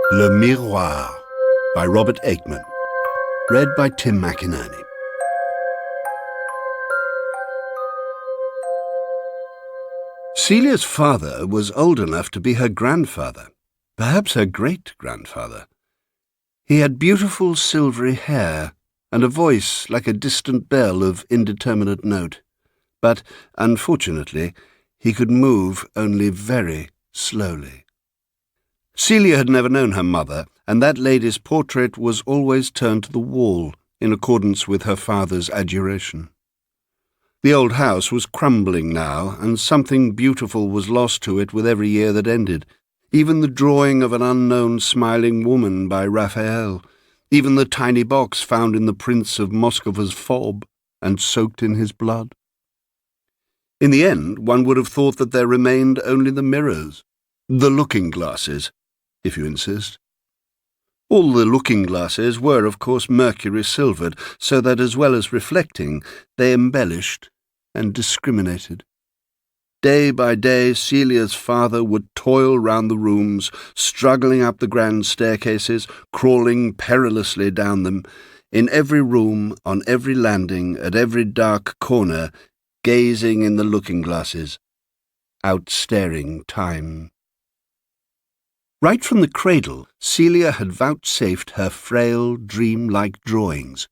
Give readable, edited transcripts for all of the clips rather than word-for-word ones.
Le Miroir by Robert Aickman. Read by Tim McInerney. Celia's father was old enough to be her grandfather, perhaps her great-grandfather. He had beautiful silvery hair and a voice like a distant bell of indeterminate note, but, unfortunately, he could move only very slowly. Celia had never known her mother, and that lady's portrait was always turned to the wall, in accordance with her father's adjuration. The old house was crumbling now, and something beautiful was lost to it with every year that ended. Even the drawing of an unknown smiling woman by Raphael, even the tiny box found in the Prince of Moscova's fob, and soaked in his blood. In the end, one would have thought that there remained only the mirrors, the looking-glasses, if you insist. All the looking-glasses were, of course, mercury-silvered, so that as well as reflecting, they embellished and discriminated. Day by day, Celia's father would toil round the rooms, struggling up the grand staircases, crawling perilously down them, in every room, on every landing, at every dark corner, gazing in the looking-glasses, outstaring time. Right from the cradle, Celia had vouchsafed her frail, dream-like drawings.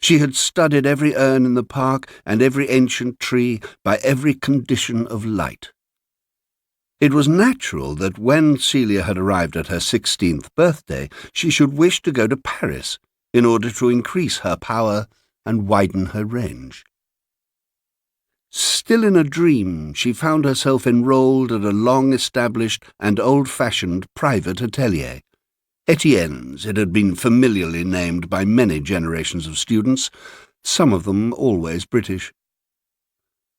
She had studied every urn in the park and every ancient tree by every condition of light. It was natural that when Celia had arrived at her 16th birthday, she should wish to go to Paris in order to increase her power and widen her range. Still in a dream, she found herself enrolled at a long-established and old-fashioned private atelier. Etienne's, it had been familiarly named by many generations of students, some of them always British.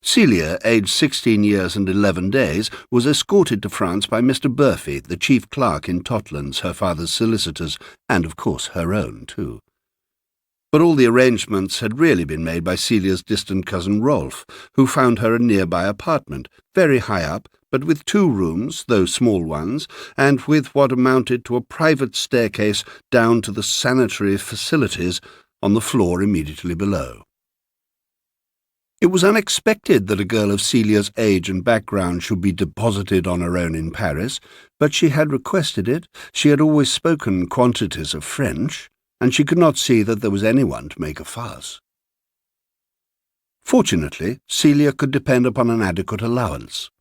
Celia, aged 16 years and 11 days, was escorted to France by Mr. Burfey, the chief clerk in Totland's, her father's solicitors, and of course her own too. But all the arrangements had really been made by Celia's distant cousin Rolf, who found her a nearby apartment, very high up, but with 2 rooms, though small ones, and with what amounted to a private staircase down to the sanitary facilities on the floor immediately below. It was unexpected that a girl of Celia's age and background should be deposited on her own in Paris, but she had requested it. She had always spoken quantities of French, and she could not see that there was anyone to make a fuss. Fortunately, Celia could depend upon an adequate allowance.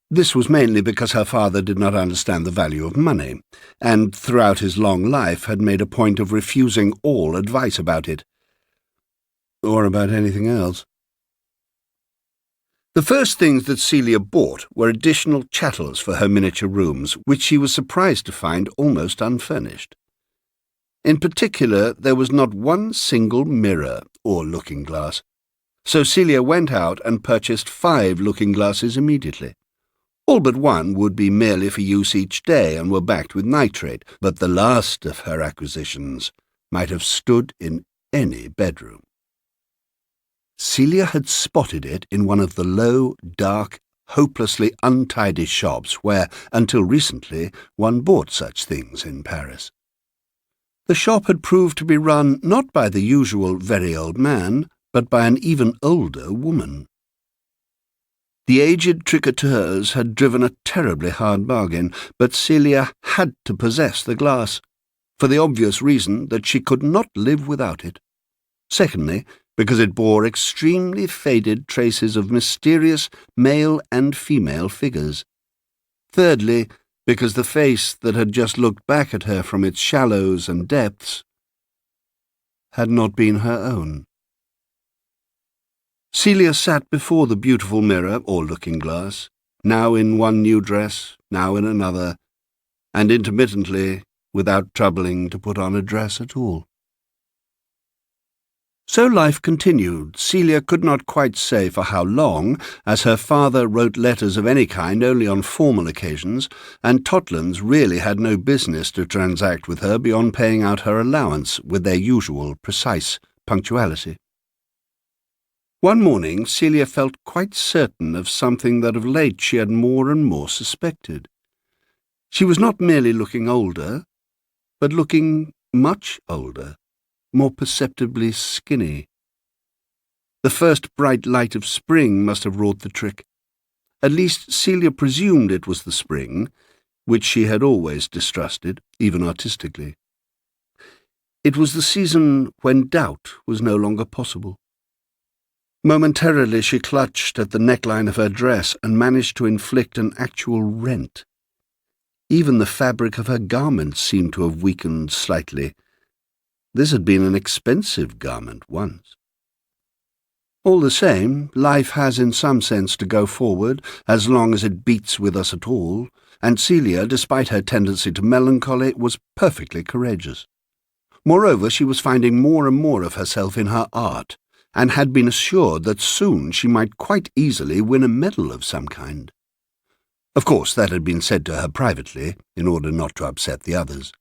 This was mainly because her father did not understand the value of money, and throughout his long life had made a point of refusing all advice about it, or about anything else. The first things that Celia bought were additional chattels for her miniature rooms, which she was surprised to find almost unfurnished. In particular, there was not one single mirror or looking-glass, so Celia went out and purchased 5 looking-glasses immediately. All but one would be merely for use each day and were backed with nitrate, but the last of her acquisitions might have stood in any bedroom. Celia had spotted it in one of the low, dark, hopelessly untidy shops where, until recently, one bought such things in Paris. The shop had proved to be run not by the usual very old man, but by an even older woman. The aged tricoteurs had driven a terribly hard bargain, but Celia had to possess the glass, for the obvious reason that she could not live without it. Secondly, because it bore extremely faded traces of mysterious male and female figures. Thirdly, because the face that had just looked back at her from its shallows and depths had not been her own. Celia sat before the beautiful mirror or looking-glass, now in one new dress, now in another, and intermittently without troubling to put on a dress at all. So life continued. Celia could not quite say for how long, as her father wrote letters of any kind only on formal occasions, and Totland's really had no business to transact with her beyond paying out her allowance with their usual precise punctuality. One morning Celia felt quite certain of something that of late she had more and more suspected. She was not merely looking older, but looking much older, more perceptibly skinny. The first bright light of spring must have wrought the trick. At least Celia presumed it was the spring, which she had always distrusted, even artistically. It was the season when doubt was no longer possible. Momentarily she clutched at the neckline of her dress and managed to inflict an actual rent. Even the fabric of her garment seemed to have weakened slightly. This had been an expensive garment once. All the same, life has in some sense to go forward, as long as it beats with us at all, and Celia, despite her tendency to melancholy, was perfectly courageous. Moreover, she was finding more and more of herself in her art, and had been assured that soon she might quite easily win a medal of some kind. Of course, that had been said to her privately, in order not to upset the others.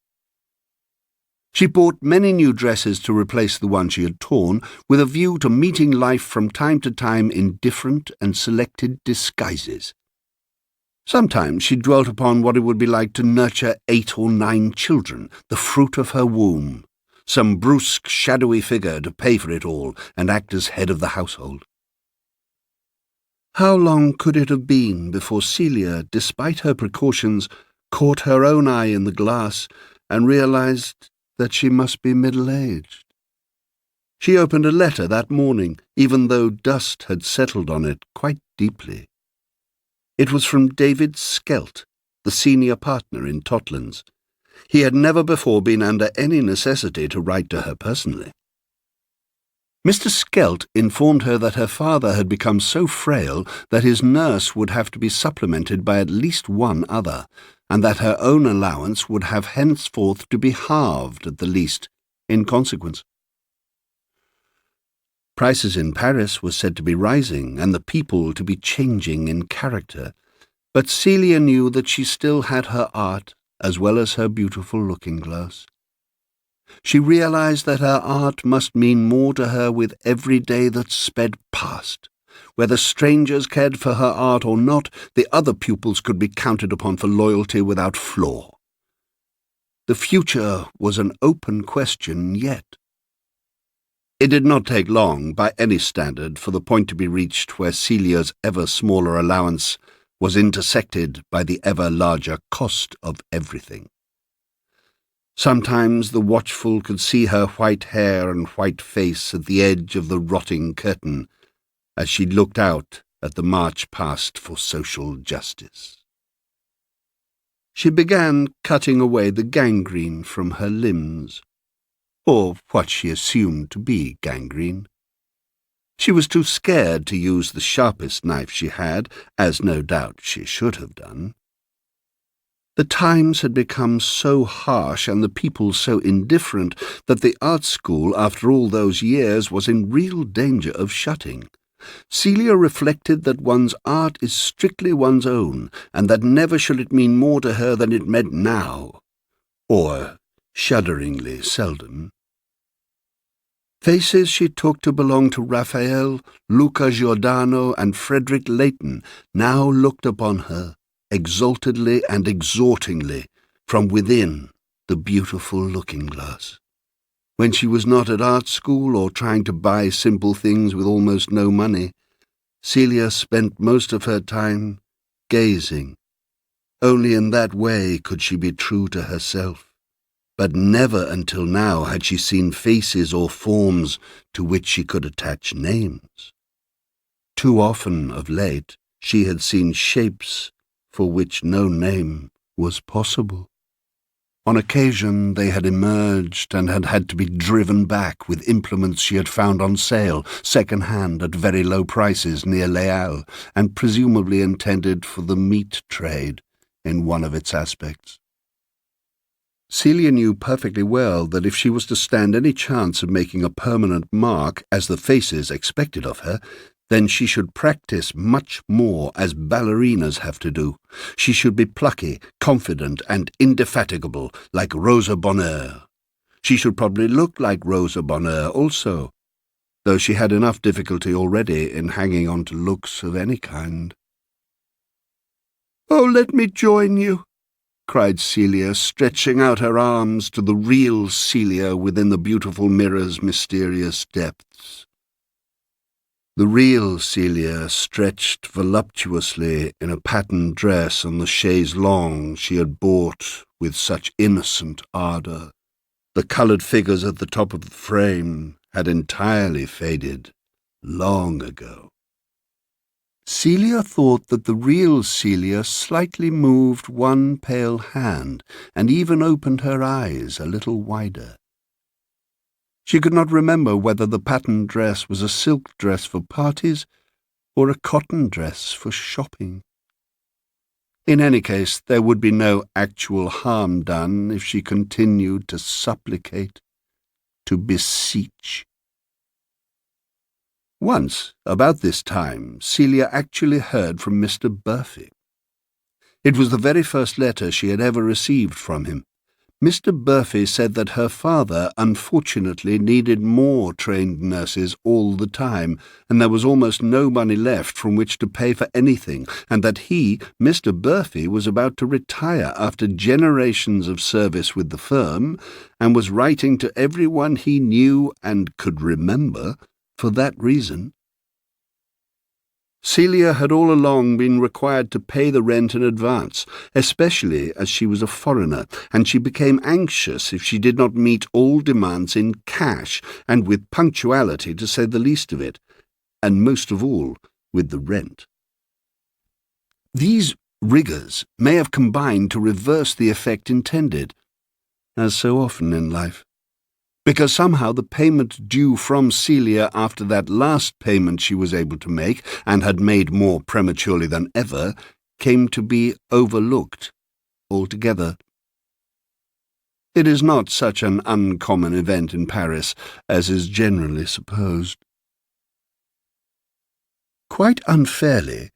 She bought many new dresses to replace the one she had torn, with a view to meeting life from time to time in different and selected disguises. Sometimes she dwelt upon what it would be like to nurture 8 or 9 children, the fruit of her womb, some brusque, shadowy figure to pay for it all and act as head of the household. How long could it have been before Celia, despite her precautions, caught her own eye in the glass and realized that she must be middle-aged? She opened a letter that morning, even though dust had settled on it quite deeply. It was from David Skelt, the senior partner in Totlands. He had never before been under any necessity to write to her personally. Mr. Skelt informed her that her father had become so frail that his nurse would have to be supplemented by at least one other, and that her own allowance would have henceforth to be halved at the least, in consequence. Prices in Paris were said to be rising, and the people to be changing in character, but Celia knew that she still had her art as well as her beautiful looking-glass. She realized that her art must mean more to her with every day that sped past. Whether strangers cared for her art or not, the other pupils could be counted upon for loyalty without flaw. The future was an open question yet. It did not take long, by any standard, for the point to be reached where Celia's ever-smaller allowance was intersected by the ever-larger cost of everything. Sometimes the watchful could see her white hair and white face at the edge of the rotting curtain as she looked out at the march past for social justice. She began cutting away the gangrene from her limbs, or what she assumed to be gangrene. She was too scared to use the sharpest knife she had, as no doubt she should have done. The times had become so harsh and the people so indifferent that the art school, after all those years, was in real danger of shutting. Celia reflected that one's art is strictly one's own, and that never should it mean more to her than it meant now, or shudderingly seldom. Faces she took to belong to Raphael, Luca Giordano, and Frederick Leighton now looked upon her, exaltedly and exhortingly, from within the beautiful looking-glass. When she was not at art school or trying to buy simple things with almost no money, Celia spent most of her time gazing. Only in that way could she be true to herself. But never until now had she seen faces or forms to which she could attach names. Too often of late she had seen shapes for which no name was possible. On occasion they had emerged and had had to be driven back with implements she had found on sale, second-hand at very low prices near Les Halles, and presumably intended for the meat trade in one of its aspects. Celia knew perfectly well that if she was to stand any chance of making a permanent mark, as the faces expected of her, then she should practice much more, as ballerinas have to do. She should be plucky, confident, and indefatigable, like Rosa Bonheur. She should probably look like Rosa Bonheur also, though she had enough difficulty already in hanging on to looks of any kind. "Oh, let me join you," cried Celia, stretching out her arms to the real Celia within the beautiful mirror's mysterious depths. The real Celia stretched voluptuously in a patterned dress on the chaise longue she had bought with such innocent ardour. The coloured figures at the top of the frame had entirely faded long ago. Celia thought that the real Celia slightly moved one pale hand and even opened her eyes a little wider. She could not remember whether the patterned dress was a silk dress for parties or a cotton dress for shopping. In any case, there would be no actual harm done if she continued to supplicate, to beseech. Once, about this time, Celia actually heard from Mr. Burfey. It was the very first letter she had ever received from him. Mr. Burfey said that her father unfortunately needed more trained nurses all the time, and there was almost no money left from which to pay for anything, and that he, Mr. Burfey, was about to retire after generations of service with the firm, and was writing to everyone he knew and could remember for that reason. Celia had all along been required to pay the rent in advance, especially as she was a foreigner, and she became anxious if she did not meet all demands in cash, and with punctuality, to say the least of it, and most of all with the rent. These rigours may have combined to reverse the effect intended, as so often in life, because somehow the payment due from Celia after that last payment she was able to make, and had made more prematurely than ever, came to be overlooked altogether. It is not such an uncommon event in Paris as is generally supposed. Quite unfairly,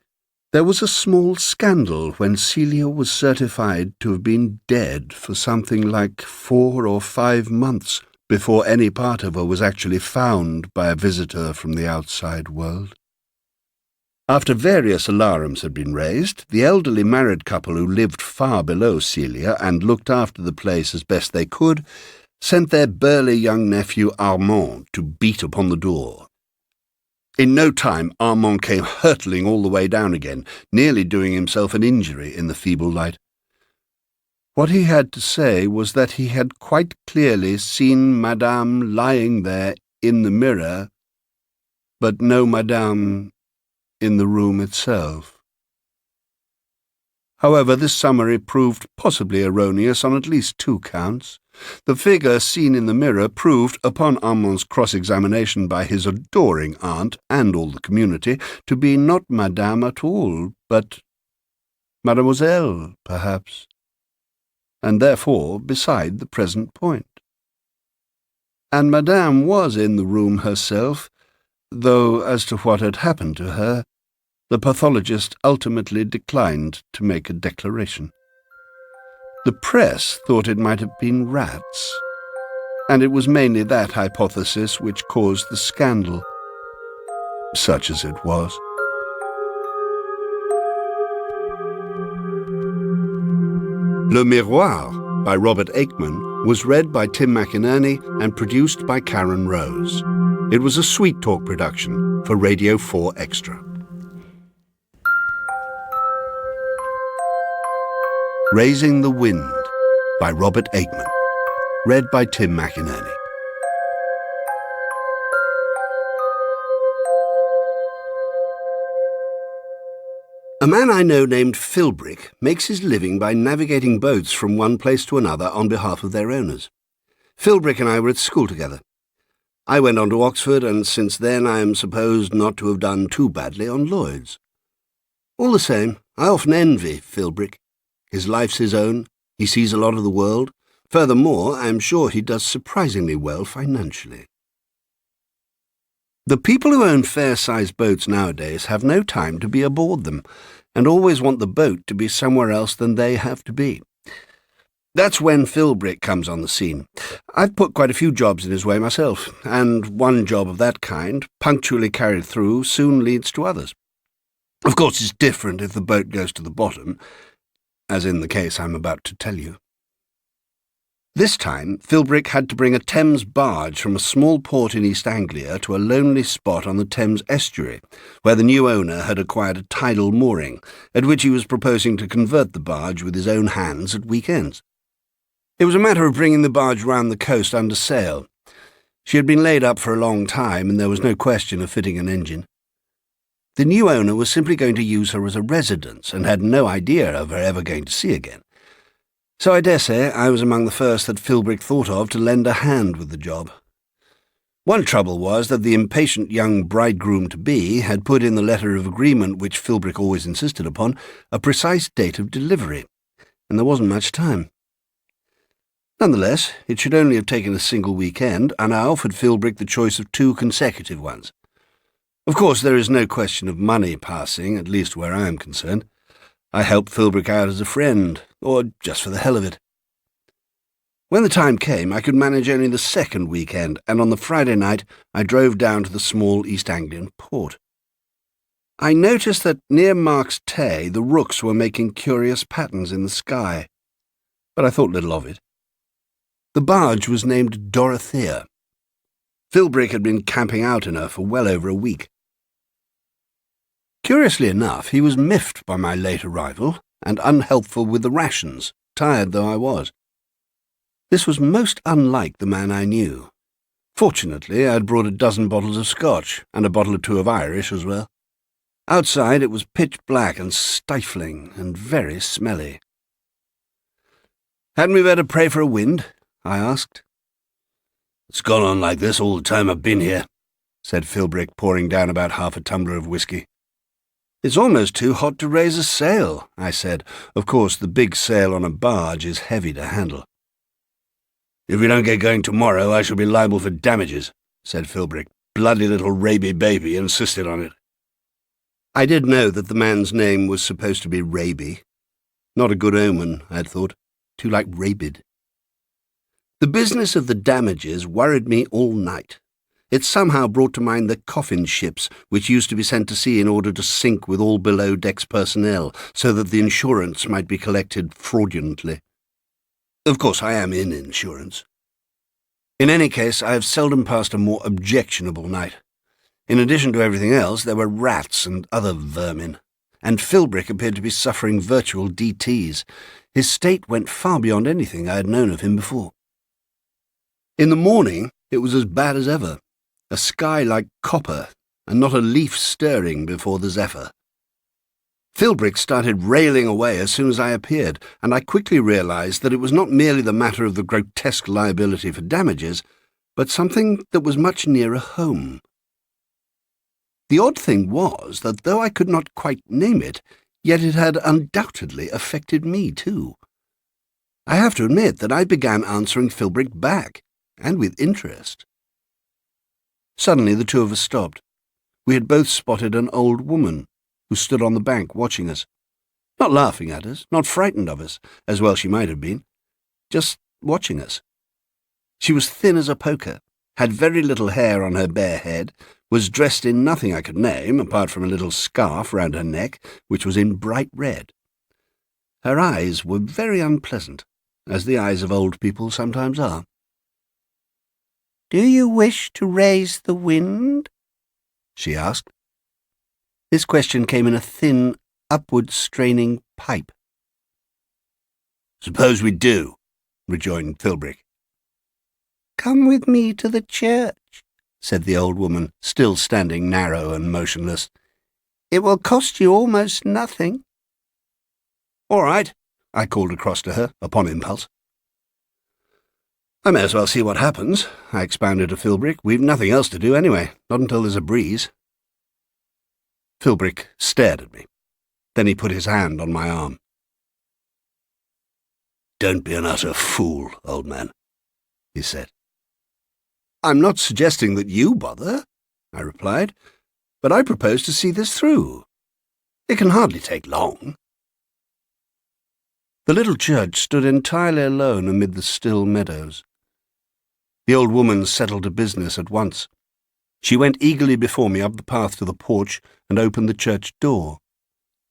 there was a small scandal when Celia was certified to have been dead for something like 4 or 5 months, before any part of her was actually found by a visitor from the outside world. After various alarums had been raised, the elderly married couple who lived far below Celia and looked after the place as best they could, sent their burly young nephew Armand to beat upon the door. In no time Armand came hurtling all the way down again, nearly doing himself an injury in the feeble light. What he had to say was that he had quite clearly seen Madame lying there in the mirror, but no Madame in the room itself. However, this summary proved possibly erroneous on at least 2 counts. The figure seen in the mirror proved, upon Armand's cross-examination by his adoring aunt and all the community, to be not Madame at all, but Mademoiselle, perhaps, and therefore beside the present point. And Madame was in the room herself, though as to what had happened to her, the pathologist ultimately declined to make a declaration. The press thought it might have been rats, and it was mainly that hypothesis which caused the scandal, such as it was. Le Miroir, by Robert Aickman, was read by Tim McInerney and produced by Karen Rose. It was a Sweet Talk production for Radio 4 Extra. Raising the Wind, by Robert Aickman, read by Tim McInerney. A man I know named Philbrick makes his living by navigating boats from one place to another on behalf of their owners. Philbrick and I were at school together. I went on to Oxford, and since then I am supposed not to have done too badly on Lloyd's. All the same, I often envy Philbrick. His life's his own, he sees a lot of the world. Furthermore, I am sure he does surprisingly well financially. The people who own fair-sized boats nowadays have no time to be aboard them, and always want the boat to be somewhere else than they have to be. That's when Philbrick comes on the scene. I've put quite a few jobs in his way myself, and one job of that kind, punctually carried through, soon leads to others. Of course, it's different if the boat goes to the bottom. as in the case I'm about to tell you. This time, Philbrick had to bring a Thames barge from a small port in East Anglia to a lonely spot on the Thames estuary, where the new owner had acquired a tidal mooring, at which he was proposing to convert the barge with his own hands at weekends. It was a matter of bringing the barge round the coast under sail. She had been laid up for a long time, and there was no question of fitting an engine. The new owner was simply going to use her as a residence, and had no idea of her ever going to sea again. So I dare say I was among the first that Philbrick thought of to lend a hand with the job. One trouble was that the impatient young bridegroom-to-be had put in the letter of agreement, which Philbrick always insisted upon, a precise date of delivery, and there wasn't much time. Nonetheless, it should only have taken a single weekend, and I offered Philbrick the choice of 2 consecutive ones. Of course, there is no question of money passing, at least where I am concerned. I helped Philbrick out as a friend, or just for the hell of it. When the time came, I could manage only the second weekend, and on the Friday night I drove down to the small East Anglian port. I noticed that near Mark's Tay the rooks were making curious patterns in the sky, but I thought little of it. The barge was named Dorothea. Philbrick had been camping out in her for well over a week. Curiously enough, he was miffed by my late arrival, and unhelpful with the rations, tired though I was. This was most unlike the man I knew. Fortunately, I had brought a dozen bottles of Scotch, and a bottle or 2 of Irish as well. Outside it was pitch black and stifling, and very smelly. "Hadn't we better pray for a wind?" I asked. "It's gone on like this all the time I've been here," said Philbrick, pouring down about half a tumbler of whisky. "It's almost too hot to raise a sail," I said. Of course, the big sail on a barge is heavy to handle. "If we don't get going tomorrow, I shall be liable for damages," said Philbrick. "Bloody little Raby baby insisted on it." I did know that the man's name was supposed to be Raby. Not a good omen, I'd thought. Too like rabid. The business of the damages worried me all night. It somehow brought to mind the coffin ships, which used to be sent to sea in order to sink with all below-decks personnel, so that the insurance might be collected fraudulently. Of course, I am in insurance. In any case, I have seldom passed a more objectionable night. In addition to everything else, there were rats and other vermin, and Philbrick appeared to be suffering virtual DTs. His state went far beyond anything I had known of him before. In the morning, it was as bad as ever. A sky like copper, and not a leaf stirring before the zephyr. Philbrick started railing away as soon as I appeared, and I quickly realized that it was not merely the matter of the grotesque liability for damages, but something that was much nearer home. The odd thing was that though I could not quite name it, yet it had undoubtedly affected me too. I have to admit that I began answering Philbrick back, and with interest. Suddenly the 2 of us stopped. We had both spotted an old woman, who stood on the bank watching us. Not laughing at us, not frightened of us, as well she might have been, just watching us. She was thin as a poker, had very little hair on her bare head, was dressed in nothing I could name, apart from a little scarf round her neck, which was in bright red. Her eyes were very unpleasant, as the eyes of old people sometimes are. "Do you wish to raise the wind?" she asked. This question came in a thin, upward-straining pipe. "Suppose we do," rejoined Philbrick. "Come with me to the church," said the old woman, still standing narrow and motionless. "It will cost you almost nothing." "All right," I called across to her, upon impulse. "I may as well see what happens," I expounded to Philbrick. "We've nothing else to do anyway, not until there's a breeze." Philbrick stared at me. Then he put his hand on my arm. "Don't be an utter fool, old man," he said. "I'm not suggesting that you bother," I replied, "but I propose to see this through. It can hardly take long." The little church stood entirely alone amid the still meadows. The old woman settled to business at once. She went eagerly before me up the path to the porch and opened the church door.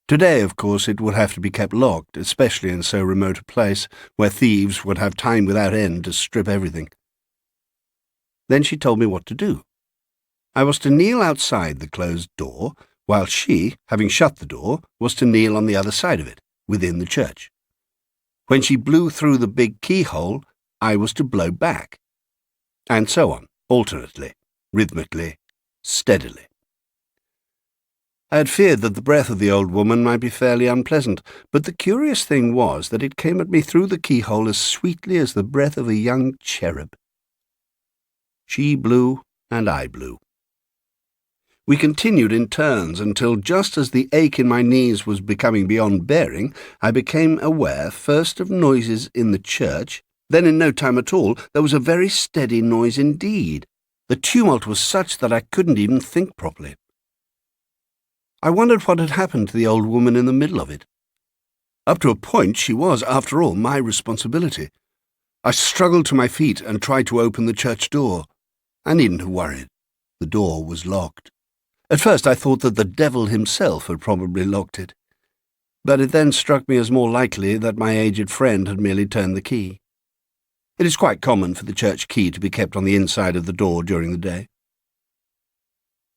Today, of course, it would have to be kept locked, especially in so remote a place, where thieves would have time without end to strip everything. Then she told me what to do. I was to kneel outside the closed door, while she, having shut the door, was to kneel on the other side of it, within the church. When she blew through the big keyhole, I was to blow back. And so on, alternately, rhythmically, steadily. I had feared that the breath of the old woman might be fairly unpleasant, but the curious thing was that it came at me through the keyhole as sweetly as the breath of a young cherub. She blew, and I blew. We continued in turns until, just as the ache in my knees was becoming beyond bearing, I became aware first of noises in the church. Then in no time at all there was a very steady noise indeed. The tumult was such that I couldn't even think properly. I wondered what had happened to the old woman in the middle of it. Up to a point she was, after all, my responsibility. I struggled to my feet and tried to open the church door. I needn't have worried. The door was locked. At first I thought that the devil himself had probably locked it, but it then struck me as more likely that my aged friend had merely turned the key. It is quite common for the church key to be kept on the inside of the door during the day.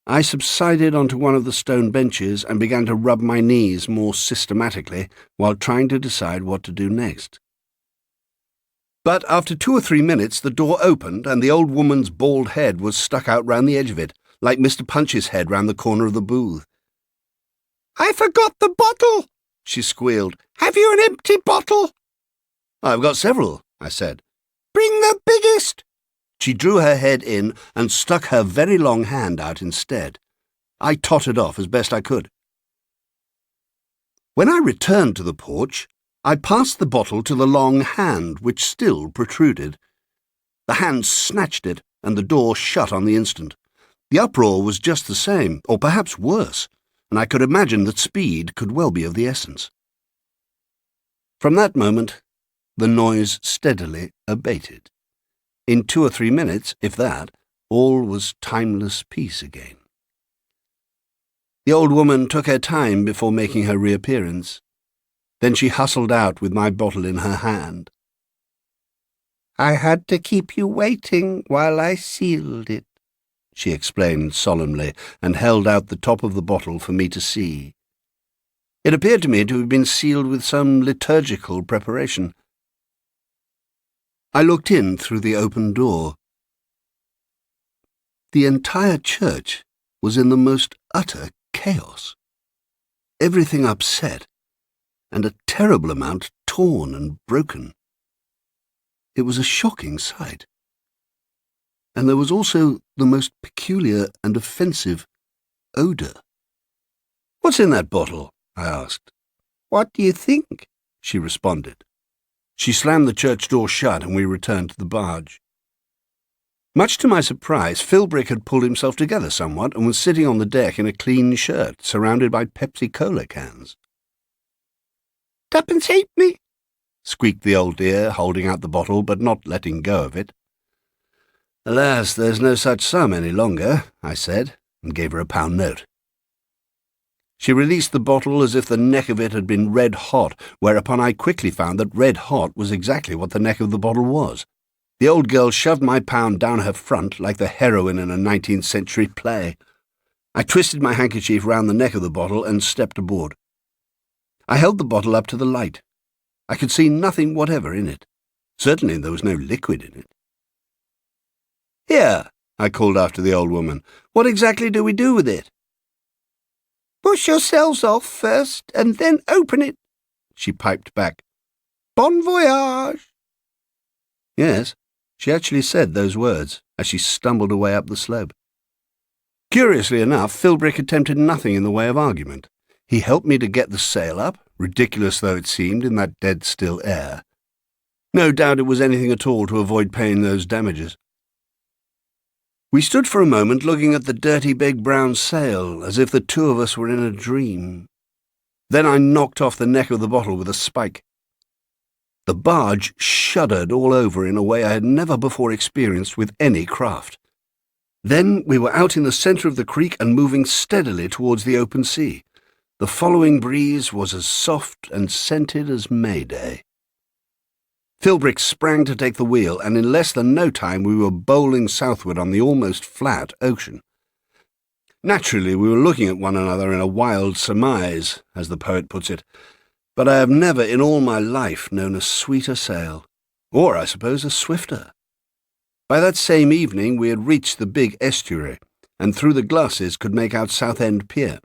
I subsided onto one of the stone benches and began to rub my knees more systematically while trying to decide what to do next. But after 2 or 3 minutes the door opened and the old woman's bald head was stuck out round the edge of it, like Mr. Punch's head round the corner of the booth. "I forgot the bottle," she squealed. "Have you an empty bottle?" "I've got several," I said. "Bring the biggest." She drew her head in and stuck her very long hand out instead. I tottered off as best I could. When I returned to the porch, I passed the bottle to the long hand, which still protruded. The hand snatched it, and the door shut on the instant. The uproar was just the same, or perhaps worse, and I could imagine that speed could well be of the essence. From that moment, the noise steadily abated. In 2 or 3 minutes, if that, all was timeless peace again. The old woman took her time before making her reappearance. Then she hustled out with my bottle in her hand. "I had to keep you waiting while I sealed it," she explained solemnly, and held out the top of the bottle for me to see. It appeared to me to have been sealed with some liturgical preparation. I looked in through the open door. The entire church was in the most utter chaos. Everything upset, and a terrible amount torn and broken. It was a shocking sight. And there was also the most peculiar and offensive odour. "What's in that bottle?" I asked. "What do you think?" she responded. She slammed the church door shut and we returned to the barge. Much to my surprise, Philbrick had pulled himself together somewhat and was sitting on the deck in a clean shirt, surrounded by Pepsi-Cola cans. "Tuppence halfpenny," squeaked the old dear, holding out the bottle but not letting go of it. "Alas, there's no such sum any longer," I said, and gave her a £1 note. She released the bottle as if the neck of it had been red hot, whereupon I quickly found that red hot was exactly what the neck of the bottle was. The old girl shoved my pound down her front like the heroine in a 19th century play. I twisted my handkerchief round the neck of the bottle and stepped aboard. I held the bottle up to the light. I could see nothing whatever in it. Certainly there was no liquid in it. "Here," I called after the old woman. "What exactly do we do with it?" "Push yourselves off first, and then open it," she piped back. "Bon voyage." Yes, she actually said those words as she stumbled away up the slope. Curiously enough, Philbrick attempted nothing in the way of argument. He helped me to get the sail up, ridiculous though it seemed in that dead still air. No doubt it was anything at all to avoid paying those damages. We stood for a moment looking at the dirty big brown sail, as if the two of us were in a dream. Then I knocked off the neck of the bottle with a spike. The barge shuddered all over in a way I had never before experienced with any craft. Then we were out in the centre of the creek and moving steadily towards the open sea. The following breeze was as soft and scented as May Day. Philbrick sprang to take the wheel, and in less than no time we were bowling southward on the almost flat ocean. Naturally, we were looking at one another in a wild surmise, as the poet puts it, but I have never in all my life known a sweeter sail, or, I suppose, a swifter. By that same evening we had reached the big estuary, and through the glasses could make out Southend Pier.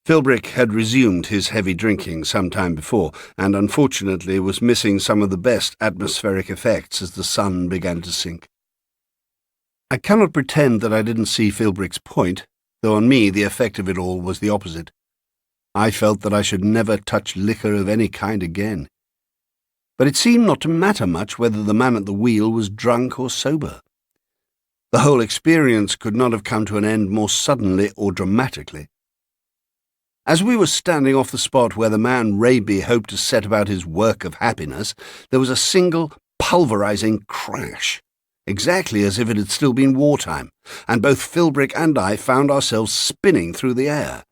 Philbrick had resumed his heavy drinking some time before, and unfortunately was missing some of the best atmospheric effects as the sun began to sink. I cannot pretend that I didn't see Philbrick's point, though on me the effect of it all was the opposite. I felt that I should never touch liquor of any kind again. But it seemed not to matter much whether the man at the wheel was drunk or sober. The whole experience could not have come to an end more suddenly or dramatically. As we were standing off the spot where the man Raby hoped to set about his work of happiness, there was a single pulverizing crash, exactly as if it had still been wartime, and both Philbrick and I found ourselves spinning through the air.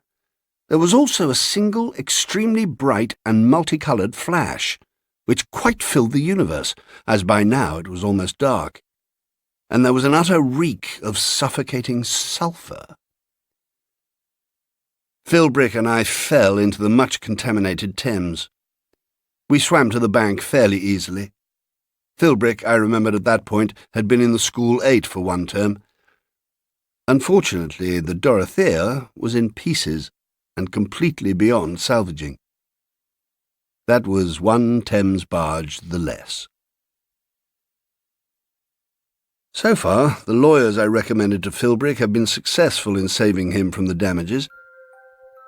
There was also a single, extremely bright and multicoloured flash, which quite filled the universe, as by now it was almost dark, and there was an utter reek of suffocating sulphur. Philbrick and I fell into the much-contaminated Thames. We swam to the bank fairly easily. Philbrick, I remembered at that point, had been in the School 8 for one term. Unfortunately, the Dorothea was in pieces and completely beyond salvaging. That was one Thames barge the less. So far, the lawyers I recommended to Philbrick have been successful in saving him from the damages.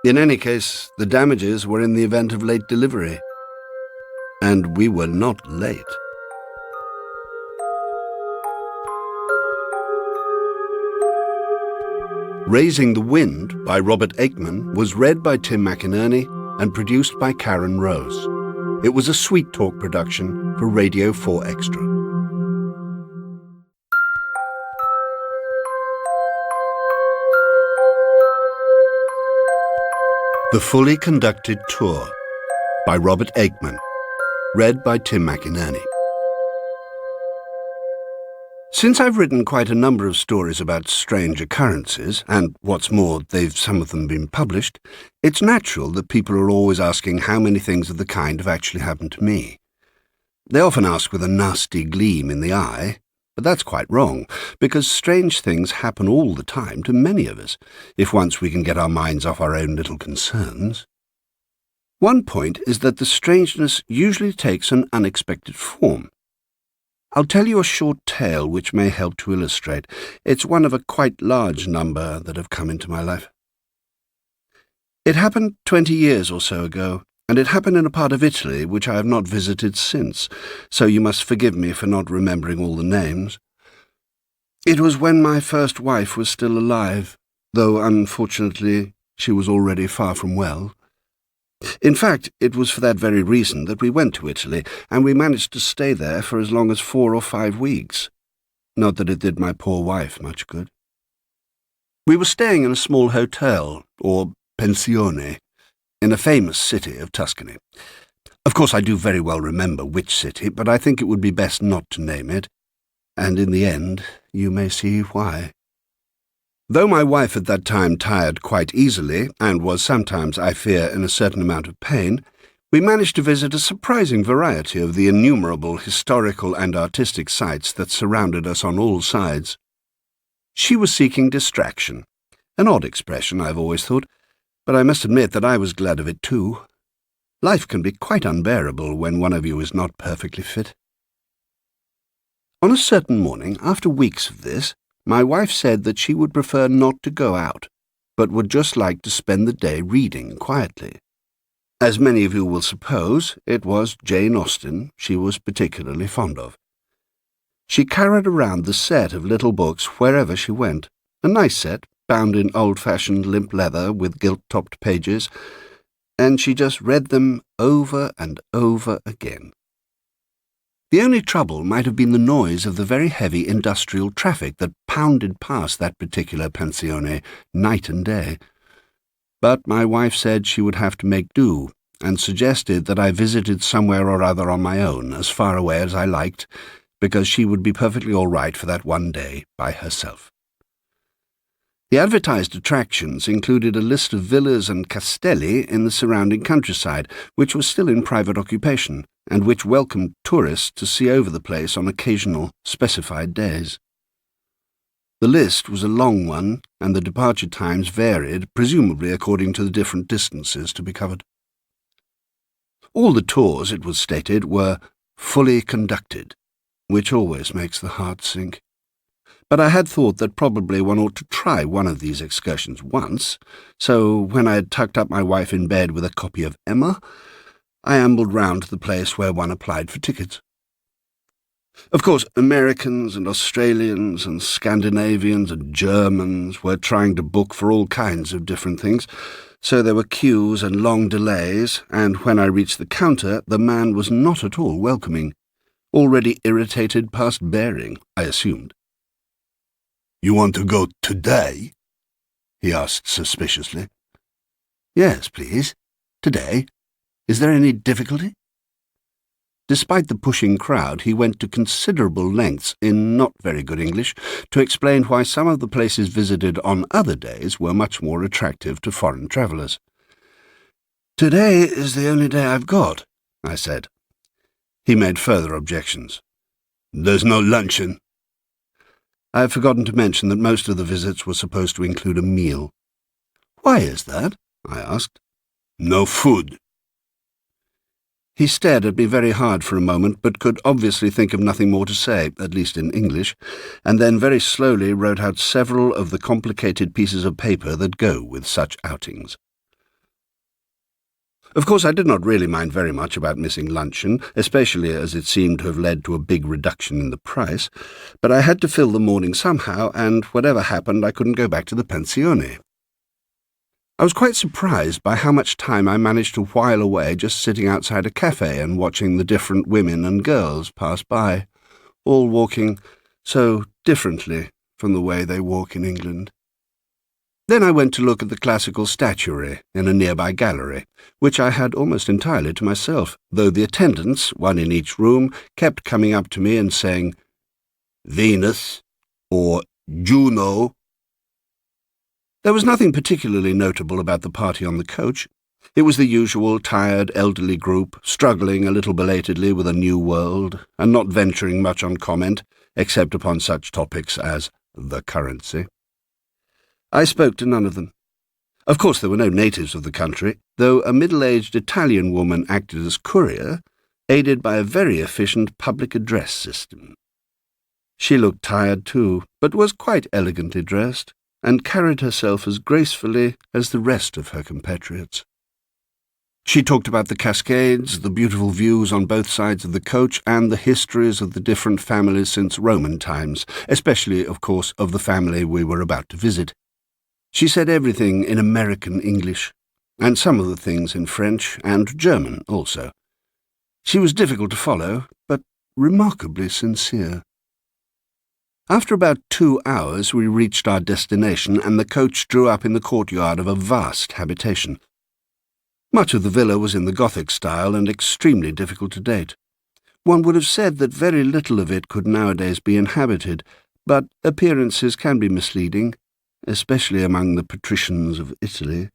In any case, the damages were in the event of late delivery. And we were not late. Raising the Wind by Robert Aickman was read by Tim McInerney and produced by Karen Rose. It was a Sweet Talk production for Radio 4 Extra. The Fully Conducted Tour by Robert Aickman, read by Tim McInerney. Since I've written quite a number of stories about strange occurrences, and what's more, some of them been published, it's natural that people are always asking how many things of the kind have actually happened to me. They often ask with a nasty gleam in the eye, but that's quite wrong, because strange things happen all the time to many of us, if once we can get our minds off our own little concerns. One point is that the strangeness usually takes an unexpected form. I'll tell you a short tale which may help to illustrate. It's one of a quite large number that have come into my life. It happened 20 years or so ago, and it happened in a part of Italy which I have not visited since, so you must forgive me for not remembering all the names. It was when my first wife was still alive, though unfortunately she was already far from well. In fact, it was for that very reason that we went to Italy, and we managed to stay there for as long as 4 or 5 weeks. Not that it did my poor wife much good. We were staying in a small hotel, or pensione, in a famous city of Tuscany. Of course, I do very well remember which city, but I think it would be best not to name it, and in the end you may see why. Though my wife at that time tired quite easily, and was sometimes, I fear, in a certain amount of pain, we managed to visit a surprising variety of the innumerable historical and artistic sites that surrounded us on all sides. She was seeking distraction, an odd expression, I've always thought, but I must admit that I was glad of it too. Life can be quite unbearable when one of you is not perfectly fit. On a certain morning, after weeks of this, my wife said that she would prefer not to go out, but would just like to spend the day reading quietly. As many of you will suppose, it was Jane Austen she was particularly fond of. She carried around the set of little books wherever she went, a nice set, bound in old-fashioned limp leather with gilt-topped pages, and she just read them over and over again. The only trouble might have been the noise of the very heavy industrial traffic that pounded past that particular pensione night and day. but my wife said she would have to make do, and suggested that I visited somewhere or other on my own, as far away as I liked, because she would be perfectly all right for that one day by herself. The advertised attractions included a list of villas and castelli in the surrounding countryside, which was still in private occupation, and which welcomed tourists to see over the place on occasional specified days. The list was a long one, and the departure times varied, presumably according to the different distances to be covered. All the tours, it was stated, were fully conducted, which always makes the heart sink. But I had thought that probably one ought to try one of these excursions once, so when I had tucked up my wife in bed with a copy of Emma, I ambled round to the place where one applied for tickets. Of course, Americans and Australians and Scandinavians and Germans were trying to book for all kinds of different things, so there were queues and long delays, and when I reached the counter, the man was not at all welcoming, already irritated past bearing, I assumed. "You want to go today?" he asked suspiciously. "Yes, please. Today. Is there any difficulty?" Despite the pushing crowd, he went to considerable lengths, in not very good English, to explain why some of the places visited on other days were much more attractive to foreign travellers. "Today is the only day I've got," I said. He made further objections. "There's no luncheon." I have forgotten to mention that most of the visits were supposed to include a meal. "Why is that?" I asked. "No food." He stared at me very hard for a moment, but could obviously think of nothing more to say, at least in English, and then very slowly wrote out several of the complicated pieces of paper that go with such outings. Of course, I did not really mind very much about missing luncheon, especially as it seemed to have led to a big reduction in the price, but I had to fill the morning somehow, and whatever happened, I couldn't go back to the pensione. I was quite surprised by how much time I managed to while away just sitting outside a cafe and watching the different women and girls pass by, all walking so differently from the way they walk in England. Then I went to look at the classical statuary in a nearby gallery, which I had almost entirely to myself, though the attendants, one in each room, kept coming up to me and saying, "Venus," or "Juno." There was nothing particularly notable about the party on the coach. It was the usual tired elderly group, struggling a little belatedly with a new world, and not venturing much on comment, except upon such topics as the currency. I spoke to none of them. Of course there were no natives of the country, though a middle-aged Italian woman acted as courier, aided by a very efficient public address system. She looked tired too, but was quite elegantly dressed, and carried herself as gracefully as the rest of her compatriots. She talked about the cascades, the beautiful views on both sides of the coach, and the histories of the different families since Roman times, especially, of course, of the family we were about to visit. She said everything in American English, and some of the things in French and German also. She was difficult to follow, but remarkably sincere. After about 2 hours we reached our destination, and the coach drew up in the courtyard of a vast habitation. Much of the villa was in the Gothic style and extremely difficult to date. One would have said that very little of it could nowadays be inhabited, but appearances can be misleading, especially among the patricians of Italy.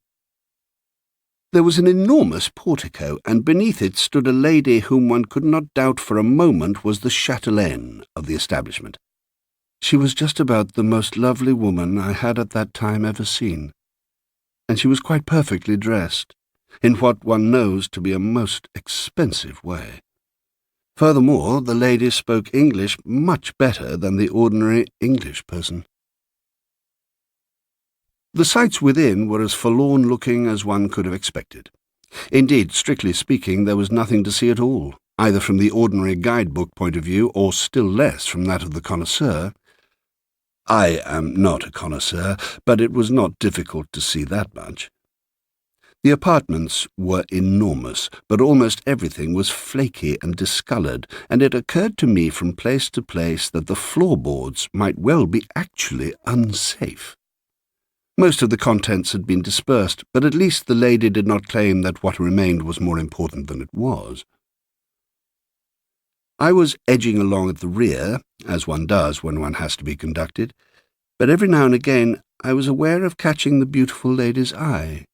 There was an enormous portico, and beneath it stood a lady whom one could not doubt for a moment was the chatelaine of the establishment. She was just about the most lovely woman I had at that time ever seen, and she was quite perfectly dressed, in what one knows to be a most expensive way. Furthermore, the lady spoke English much better than the ordinary English person. The sights within were as forlorn-looking as one could have expected. Indeed, strictly speaking, there was nothing to see at all, either from the ordinary guidebook point of view or still less from that of the connoisseur. I am not a connoisseur, but it was not difficult to see that much. The apartments were enormous, but almost everything was flaky and discoloured, and it occurred to me from place to place that the floorboards might well be actually unsafe. Most of the contents had been dispersed, but at least the lady did not claim that what remained was more important than it was. I was edging along at the rear, as one does when one has to be conducted, but every now and again I was aware of catching the beautiful lady's eye.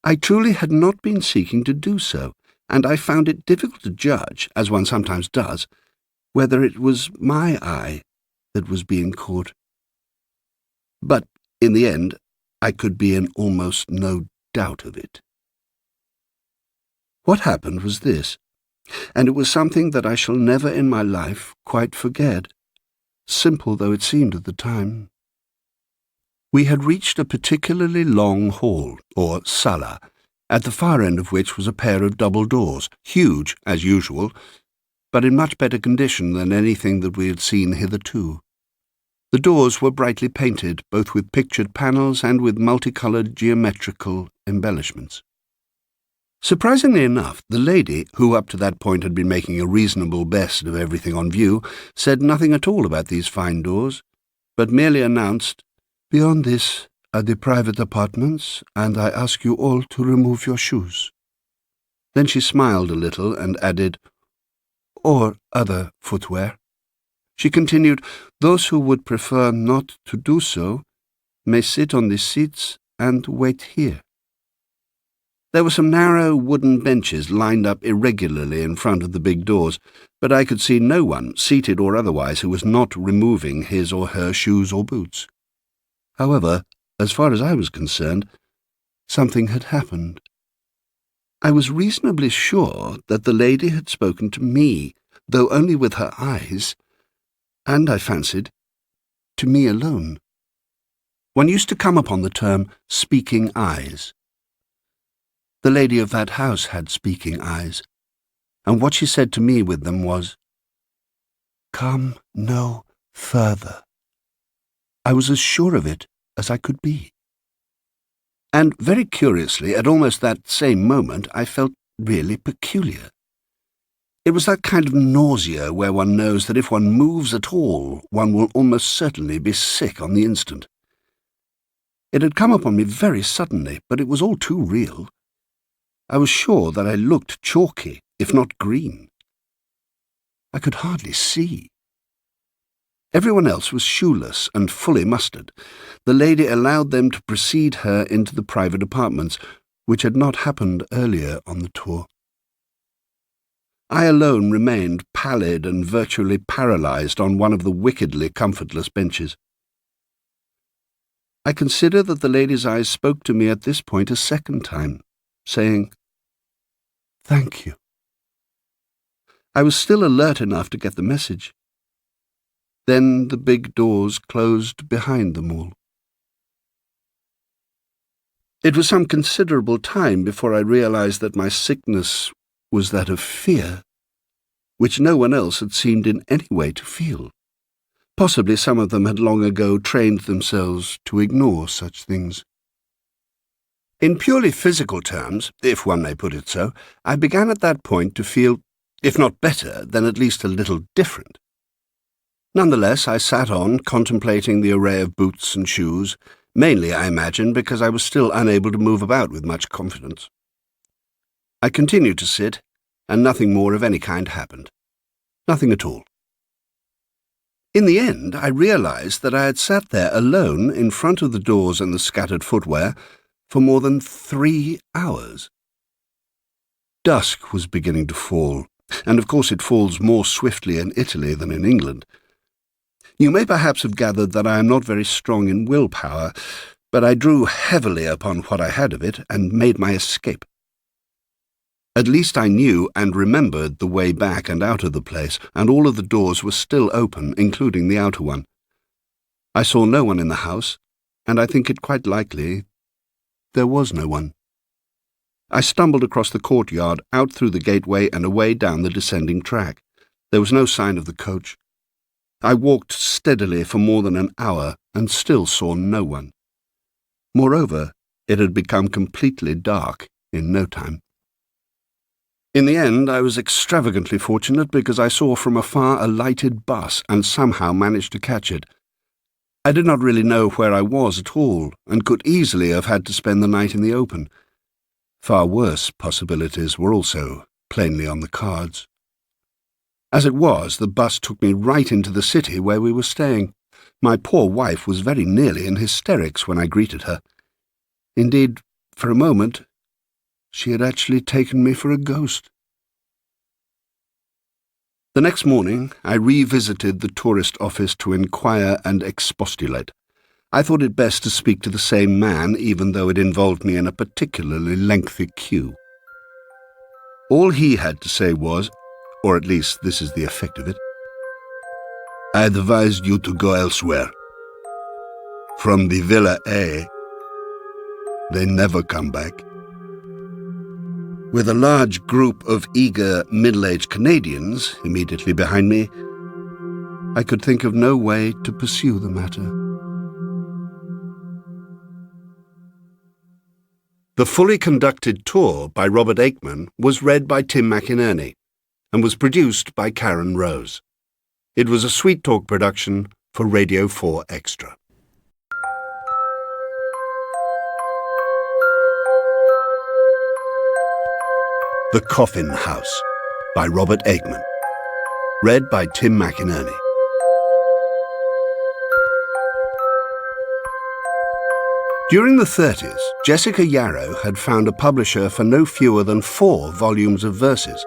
I truly had not been seeking to do so, and I found it difficult to judge, as one sometimes does, whether it was my eye that was being caught. But in the end, I could be in almost no doubt of it. What happened was this, and it was something that I shall never in my life quite forget, simple though it seemed at the time. We had reached a particularly long hall, or sala, at the far end of which was a pair of double doors, huge, as usual, but in much better condition than anything that we had seen hitherto. The doors were brightly painted, both with pictured panels and with multicoloured geometrical embellishments. Surprisingly enough, the lady, who up to that point had been making a reasonable best of everything on view, said nothing at all about these fine doors, but merely announced, "Beyond this are the private apartments, and I ask you all to remove your shoes." Then she smiled a little and added, "Or other footwear." She continued, "Those who would prefer not to do so may sit on the seats and wait here." There were some narrow wooden benches lined up irregularly in front of the big doors, but I could see no one, seated or otherwise, who was not removing his or her shoes or boots. However, as far as I was concerned, something had happened. I was reasonably sure that the lady had spoken to me, though only with her eyes, and, I fancied, to me alone. One used to come upon the term speaking eyes. The lady of that house had speaking eyes, and what she said to me with them was, "Come no further." I was as sure of it as I could be. And very curiously, at almost that same moment, I felt really peculiar. It was that kind of nausea where one knows that if one moves at all, one will almost certainly be sick on the instant. It had come upon me very suddenly, but it was all too real. I was sure that I looked chalky, if not green. I could hardly see. Everyone else was shoeless and fully mustered. The lady allowed them to precede her into the private apartments, which had not happened earlier on the tour. I alone remained pallid and virtually paralyzed on one of the wickedly comfortless benches. I consider that the lady's eyes spoke to me at this point a second time, saying, "Thank you." I was still alert enough to get the message. Then the big doors closed behind them all. It was some considerable time before I realized that my sickness was that of fear, which no one else had seemed in any way to feel. Possibly some of them had long ago trained themselves to ignore such things. In purely physical terms, if one may put it so, I began at that point to feel, if not better, then at least a little different. Nonetheless, I sat on, contemplating the array of boots and shoes, mainly, I imagine, because I was still unable to move about with much confidence. I continued to sit, and nothing more of any kind happened. Nothing at all. In the end, I realized that I had sat there alone in front of the doors and the scattered footwear for more than 3 hours. Dusk was beginning to fall, and of course it falls more swiftly in Italy than in England. You may perhaps have gathered that I am not very strong in willpower, but I drew heavily upon what I had of it and made my escape. At least I knew and remembered the way back and out of the place, and all of the doors were still open, including the outer one. I saw no one in the house, and I think it quite likely there was no one. I stumbled across the courtyard, out through the gateway and away down the descending track. There was no sign of the coach. I walked steadily for more than an hour and still saw no one. Moreover, it had become completely dark in no time. In the end, I was extravagantly fortunate because I saw from afar a lighted bus and somehow managed to catch it. I did not really know where I was at all, and could easily have had to spend the night in the open. Far worse possibilities were also plainly on the cards. As it was, the bus took me right into the city where we were staying. My poor wife was very nearly in hysterics when I greeted her. Indeed, for a moment, she had actually taken me for a ghost. The next morning, I revisited the tourist office to inquire and expostulate. I thought it best to speak to the same man, even though it involved me in a particularly lengthy queue. All he had to say was, or at least this is the effect of it, "I advised you to go elsewhere. From the Villa A, they never come back." With a large group of eager, middle-aged Canadians immediately behind me, I could think of no way to pursue the matter. The fully conducted tour by Robert Aickman was read by Tim McInerney and was produced by Karen Rose. It was a Sweet Talk production for Radio 4 Extra. The Coffin House by Robert Aickman. Read by Tim McInerney. During the 30s, Jessica Yarrow had found a publisher for no fewer than 4 volumes of verses,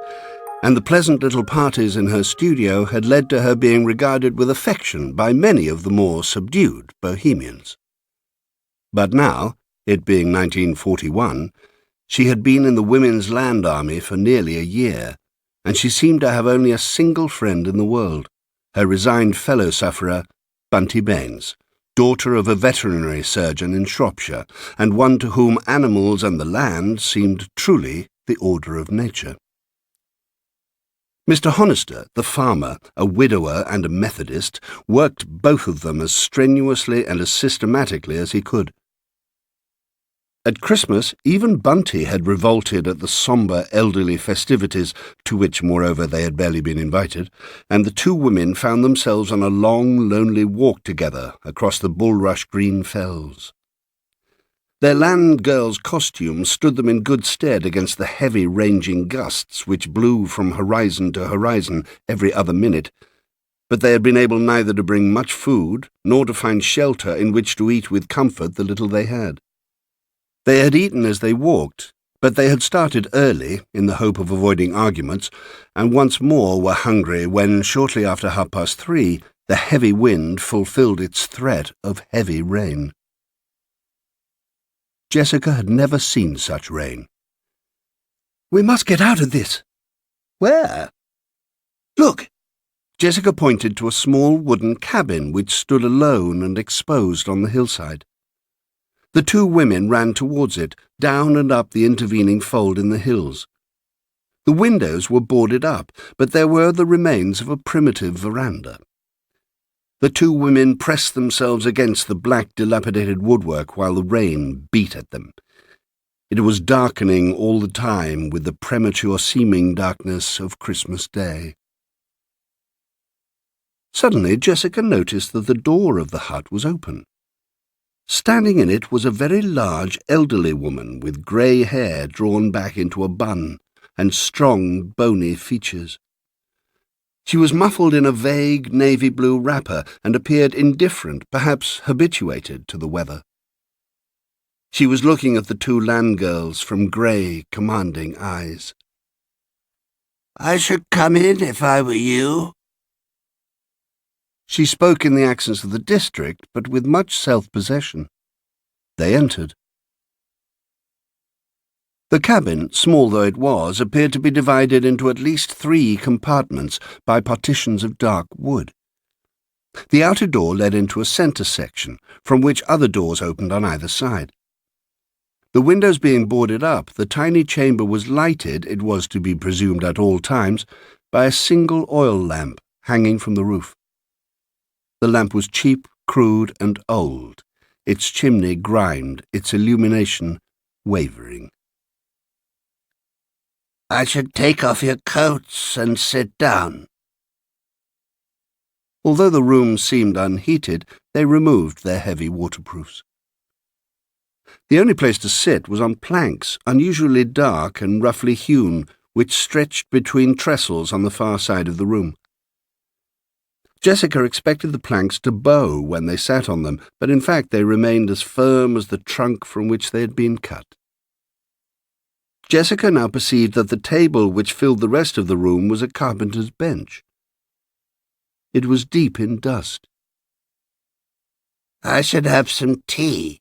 and the pleasant little parties in her studio had led to her being regarded with affection by many of the more subdued bohemians. But now, it being 1941, she had been in the Women's Land Army for nearly a year, and she seemed to have only a single friend in the world, her resigned fellow-sufferer, Bunty Baines, daughter of a veterinary surgeon in Shropshire, and one to whom animals and the land seemed truly the order of nature. Mr. Honister, the farmer, a widower and a Methodist, worked both of them as strenuously and as systematically as he could. At Christmas, even Bunty had revolted at the sombre elderly festivities, to which, moreover, they had barely been invited, and the 2 women found themselves on a long, lonely walk together across the bulrush green fells. Their land girl's costume stood them in good stead against the heavy ranging gusts which blew from horizon to horizon every other minute, but they had been able neither to bring much food nor to find shelter in which to eat with comfort the little they had. They had eaten as they walked, but they had started early in the hope of avoiding arguments, and once more were hungry when, shortly after 3:30, the heavy wind fulfilled its threat of heavy rain. Jessica had never seen such rain. "We must get out of this." "Where?" "Look!" Jessica pointed to a small wooden cabin which stood alone and exposed on the hillside. The 2 women ran towards it, down and up the intervening fold in the hills. The windows were boarded up, but there were the remains of a primitive veranda. The 2 women pressed themselves against the black, dilapidated woodwork while the rain beat at them. It was darkening all the time with the premature-seeming darkness of Christmas Day. Suddenly Jessica noticed that the door of the hut was open. Standing in it was a very large elderly woman with grey hair drawn back into a bun and strong, bony features. She was muffled in a vague navy-blue wrapper and appeared indifferent, perhaps habituated to the weather. She was looking at the 2 land girls from grey, commanding eyes. "I should come in if I were you." She spoke in the accents of the district, but with much self-possession. They entered. The cabin, small though it was, appeared to be divided into at least 3 compartments by partitions of dark wood. The outer door led into a centre section, from which other doors opened on either side. The windows being boarded up, the tiny chamber was lighted, it was to be presumed at all times, by a single oil lamp hanging from the roof. The lamp was cheap, crude, and old, its chimney grimed, its illumination wavering. "I should take off your coats and sit down." Although the room seemed unheated, they removed their heavy waterproofs. The only place to sit was on planks, unusually dark and roughly hewn, which stretched between trestles on the far side of the room. Jessica expected the planks to bow when they sat on them, but in fact they remained as firm as the trunk from which they had been cut. Jessica now perceived that the table which filled the rest of the room was a carpenter's bench. It was deep in dust. "I should have some tea."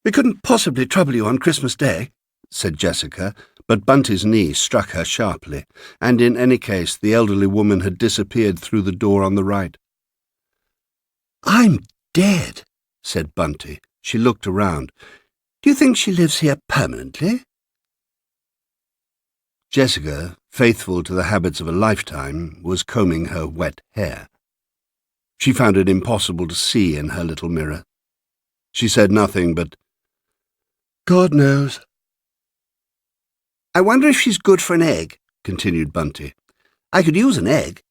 "We couldn't possibly trouble you on Christmas Day," said Jessica, but Bunty's knee struck her sharply, and in any case the elderly woman had disappeared through the door on the right. "I'm dead," said Bunty. She looked around. "Do you think she lives here permanently?" Jessica, faithful to the habits of a lifetime, was combing her wet hair. She found it impossible to see in her little mirror. She said nothing but, "God knows." "I wonder if she's good for an egg," continued Bunty. "I could use an egg."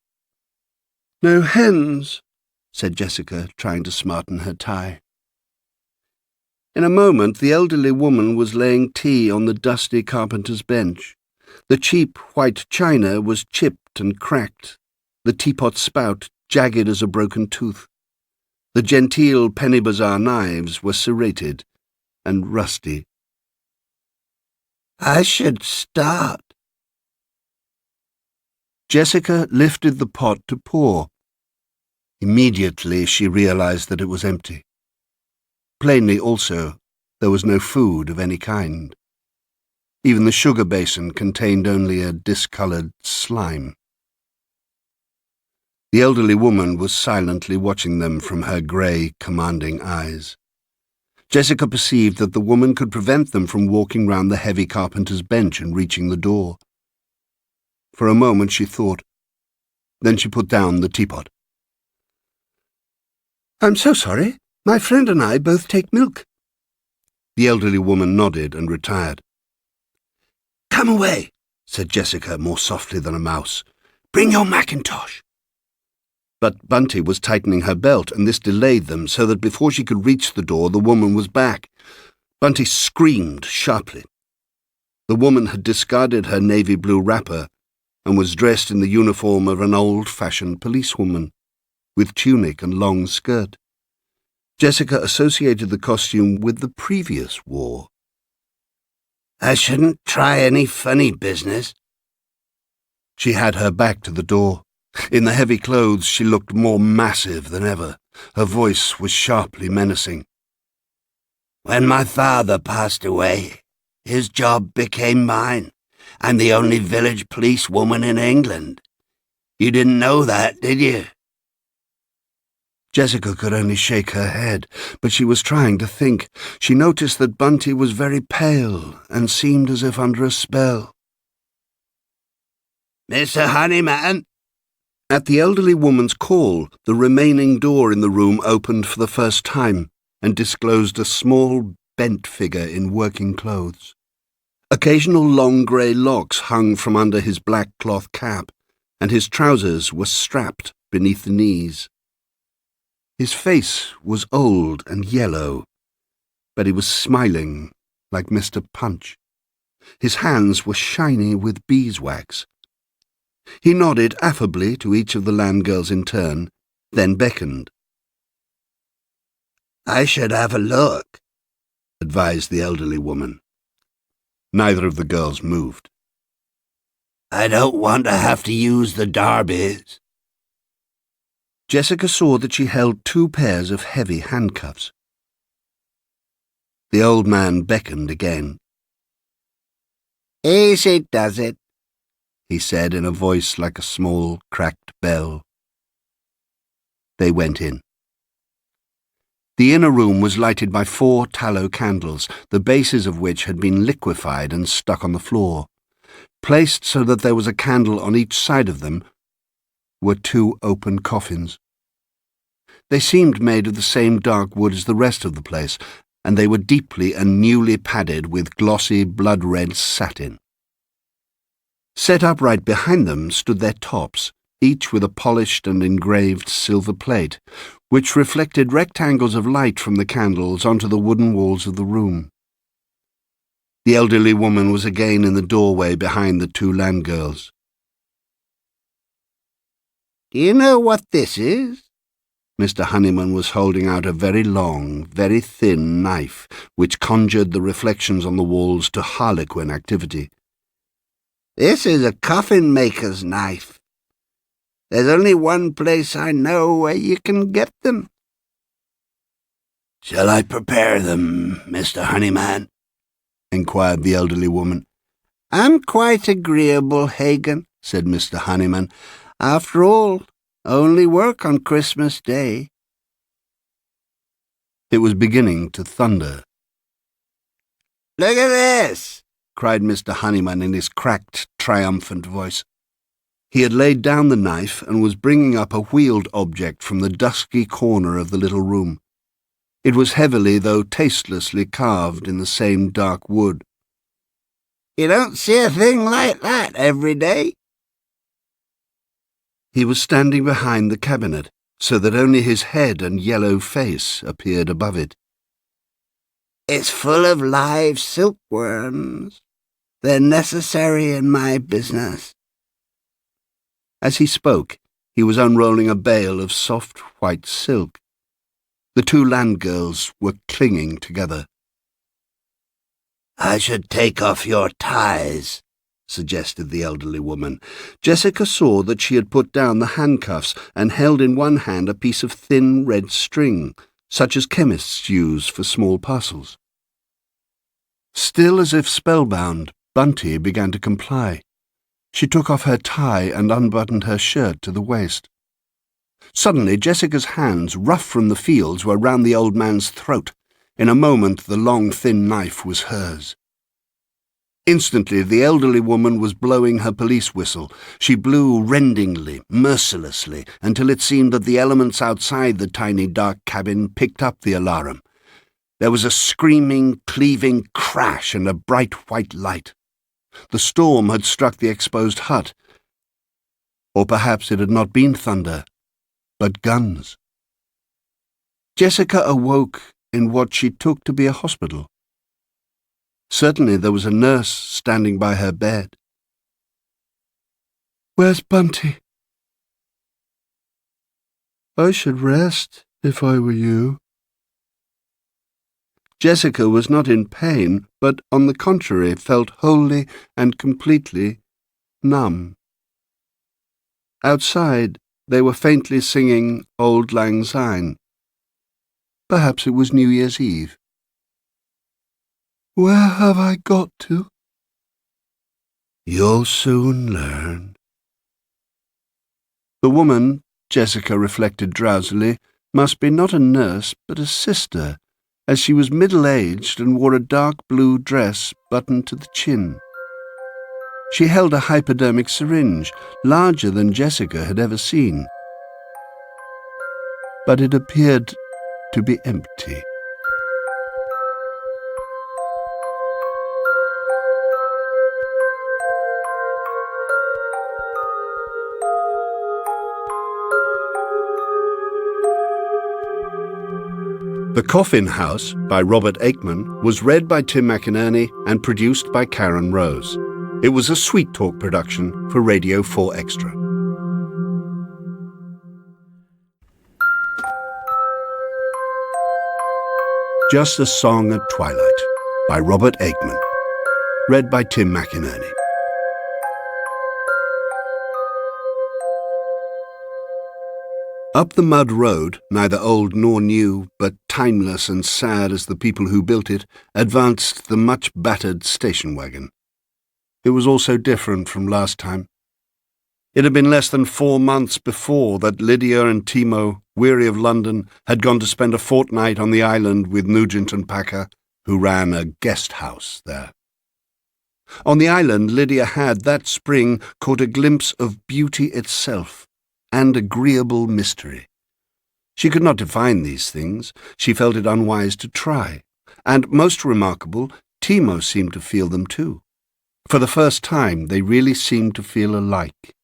"No hens," said Jessica, trying to smarten her tie. In a moment the elderly woman was laying tea on the dusty carpenter's bench. The cheap white china was chipped and cracked, the teapot spout jagged as a broken tooth. The genteel penny bazaar knives were serrated and rusty. "I should start." Jessica lifted the pot to pour. Immediately she realized that it was empty. Plainly also, there was no food of any kind. Even the sugar basin contained only a discoloured slime. The elderly woman was silently watching them from her grey, commanding eyes. Jessica perceived that the woman could prevent them from walking round the heavy carpenter's bench and reaching the door. For a moment she thought. Then she put down the teapot. "I'm so sorry. My friend and I both take milk." The elderly woman nodded and retired. "Come away," said Jessica more softly than a mouse. "Bring your mackintosh." But Bunty was tightening her belt, and this delayed them, so that before she could reach the door the woman was back. Bunty screamed sharply. The woman had discarded her navy blue wrapper and was dressed in the uniform of an old-fashioned policewoman, with tunic and long skirt. Jessica associated the costume with the previous war. "I shouldn't try any funny business." She had her back to the door. In the heavy clothes she looked more massive than ever. Her voice was sharply menacing. "When my father passed away, his job became mine. I'm the only village policewoman in England. You didn't know that, did you?" Jessica could only shake her head, but she was trying to think. She noticed that Bunty was very pale and seemed as if under a spell. "Mr. Honeyman!" At the elderly woman's call, the remaining door in the room opened for the first time and disclosed a small, bent figure in working clothes. Occasional long grey locks hung from under his black cloth cap, and his trousers were strapped beneath the knees. His face was old and yellow, but he was smiling like Mr. Punch. His hands were shiny with beeswax. He nodded affably to each of the land girls in turn, then beckoned. "I should have a look," advised the elderly woman. Neither of the girls moved. "I don't want to have to use the derbies." Jessica saw that she held 2 pairs of heavy handcuffs. The old man beckoned again. "Easy does it," he said in a voice like a small, cracked bell. They went in. The inner room was lighted by 4 tallow candles, the bases of which had been liquefied and stuck on the floor. Placed so that there was a candle on each side of them were 2 open coffins. They seemed made of the same dark wood as the rest of the place, and they were deeply and newly padded with glossy blood-red satin. Set upright behind them stood their tops, each with a polished and engraved silver plate, which reflected rectangles of light from the candles onto the wooden walls of the room. The elderly woman was again in the doorway behind the two land girls. "Do you know what this is?" Mr. Honeyman was holding out a very long, very thin knife, which conjured the reflections on the walls to harlequin activity. "This is a coffin maker's knife. There's only one place I know where you can get them." "Shall I prepare them, Mr. Honeyman?" inquired the elderly woman. "I'm quite agreeable, Hagan," said Mr. Honeyman. "After all, only work on Christmas Day." It was beginning to thunder. "Look at this!" cried Mr. Honeyman in his cracked, triumphant voice. He had laid down the knife and was bringing up a wheeled object from the dusky corner of the little room. It was heavily, though tastelessly, carved in the same dark wood. "You don't see a thing like that every day." He was standing behind the cabinet, so that only his head and yellow face appeared above it. "It's full of live silkworms. They're necessary in my business." As he spoke, he was unrolling a bale of soft white silk. The two land girls were clinging together. "I should take off your ties," suggested the elderly woman. Jessica saw that she had put down the handcuffs and held in one hand a piece of thin red string, such as chemists use for small parcels. Still as if spellbound, Bunty began to comply. She took off her tie and unbuttoned her shirt to the waist. Suddenly Jessica's hands, rough from the fields, were round the old man's throat. In a moment the long, thin knife was hers. Instantly the elderly woman was blowing her police whistle. She blew rendingly, mercilessly, until it seemed that the elements outside the tiny dark cabin picked up the alarm. There was a screaming, cleaving crash and a bright white light. The storm had struck the exposed hut. Or perhaps it had not been thunder, but guns. Jessica awoke in what she took to be a hospital. Certainly there was a nurse standing by her bed. "Where's Bunty?" "I should rest if I were you." Jessica was not in pain, but on the contrary felt wholly and completely numb. Outside they were faintly singing Auld Lang Syne. Perhaps it was New Year's Eve. "Where have I got to?" "You'll soon learn." The woman, Jessica reflected drowsily, must be not a nurse but a sister, as she was middle-aged and wore a dark blue dress buttoned to the chin. She held a hypodermic syringe, larger than Jessica had ever seen. But it appeared to be empty. The Coffin House, by Robert Aickman, was read by Tim McInerney and produced by Karen Rose. It was a Sweet Talk production for Radio 4 Extra. Just a Song at Twilight, by Robert Aickman. Read by Tim McInerney. Up the mud road, neither old nor new, but timeless and sad as the people who built it, advanced the much battered station wagon. It was also different from last time. It had been less than 4 months before that Lydia and Timo, weary of London, had gone to spend a fortnight on the island with Nugent and Packer, who ran a guest house there. On the island, Lydia had that spring caught a glimpse of beauty itself, and agreeable mystery. She could not define these things. She felt it unwise to try. And most remarkable, Timo seemed to feel them too. For the first time, they really seemed to feel alike.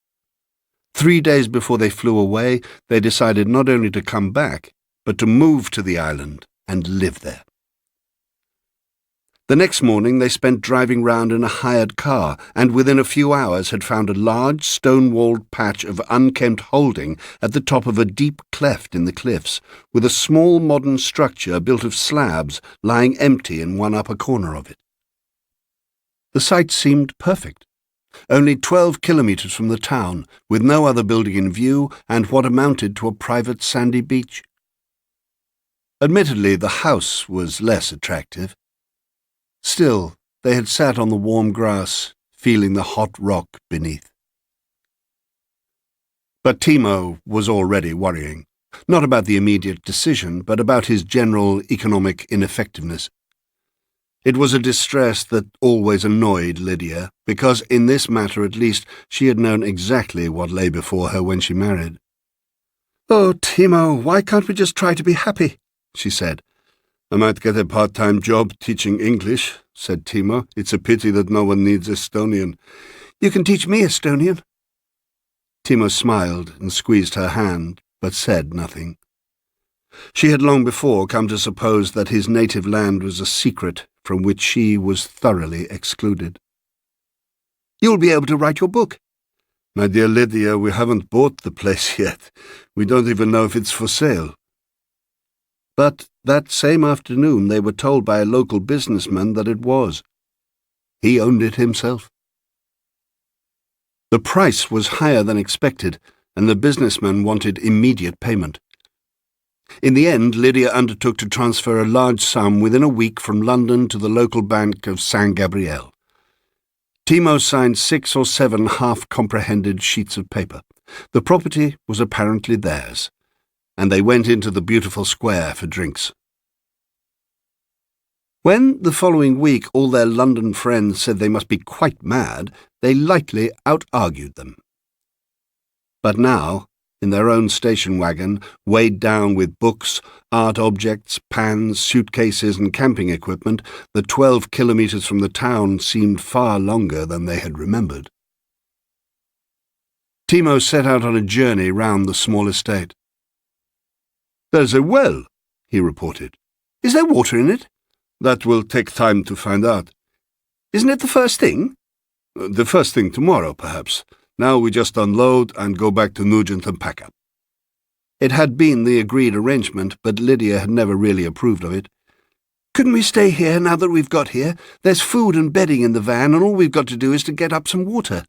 3 days before they flew away, they decided not only to come back, but to move to the island and live there. The next morning they spent driving round in a hired car, and within a few hours had found a large stone-walled patch of unkempt holding at the top of a deep cleft in the cliffs, with a small modern structure built of slabs lying empty in one upper corner of it. The site seemed perfect. Only 12 kilometres from the town, with no other building in view, and what amounted to a private sandy beach. Admittedly, the house was less attractive. Still, they had sat on the warm grass, feeling the hot rock beneath. But Timo was already worrying, not about the immediate decision, but about his general economic ineffectiveness. It was a distress that always annoyed Lydia, because in this matter at least she had known exactly what lay before her when she married. "Oh, Timo, why can't we just try to be happy?" she said. "I might get a part-time job teaching English," said Timo. "It's a pity that no one needs Estonian." "You can teach me Estonian." Timo smiled and squeezed her hand, but said nothing. She had long before come to suppose that his native land was a secret from which she was thoroughly excluded. "You'll be able to write your book." "My dear Lydia, we haven't bought the place yet. We don't even know if it's for sale." But that same afternoon they were told by a local businessman that it was. He owned it himself. The price was higher than expected, and the businessman wanted immediate payment. In the end, Lydia undertook to transfer a large sum within a week from London to the local bank of San Gabriel. Timo signed 6 or 7 half-comprehended sheets of paper. The property was apparently theirs, and they went into the beautiful square for drinks. When, the following week, all their London friends said they must be quite mad, they lightly out-argued them. But now, in their own station wagon, weighed down with books, art objects, pans, suitcases and camping equipment, the 12 kilometres from the town seemed far longer than they had remembered. Timo set out on a journey round the small estate. "There's a well," he reported. "Is there water in it?" "That will take time to find out." "Isn't it the first thing?" "The first thing tomorrow, perhaps. Now we just unload and go back to Nugent and pack up." It had been the agreed arrangement, but Lydia had never really approved of it. "Couldn't we stay here now that we've got here? There's food and bedding in the van, and all we've got to do is to get up some water."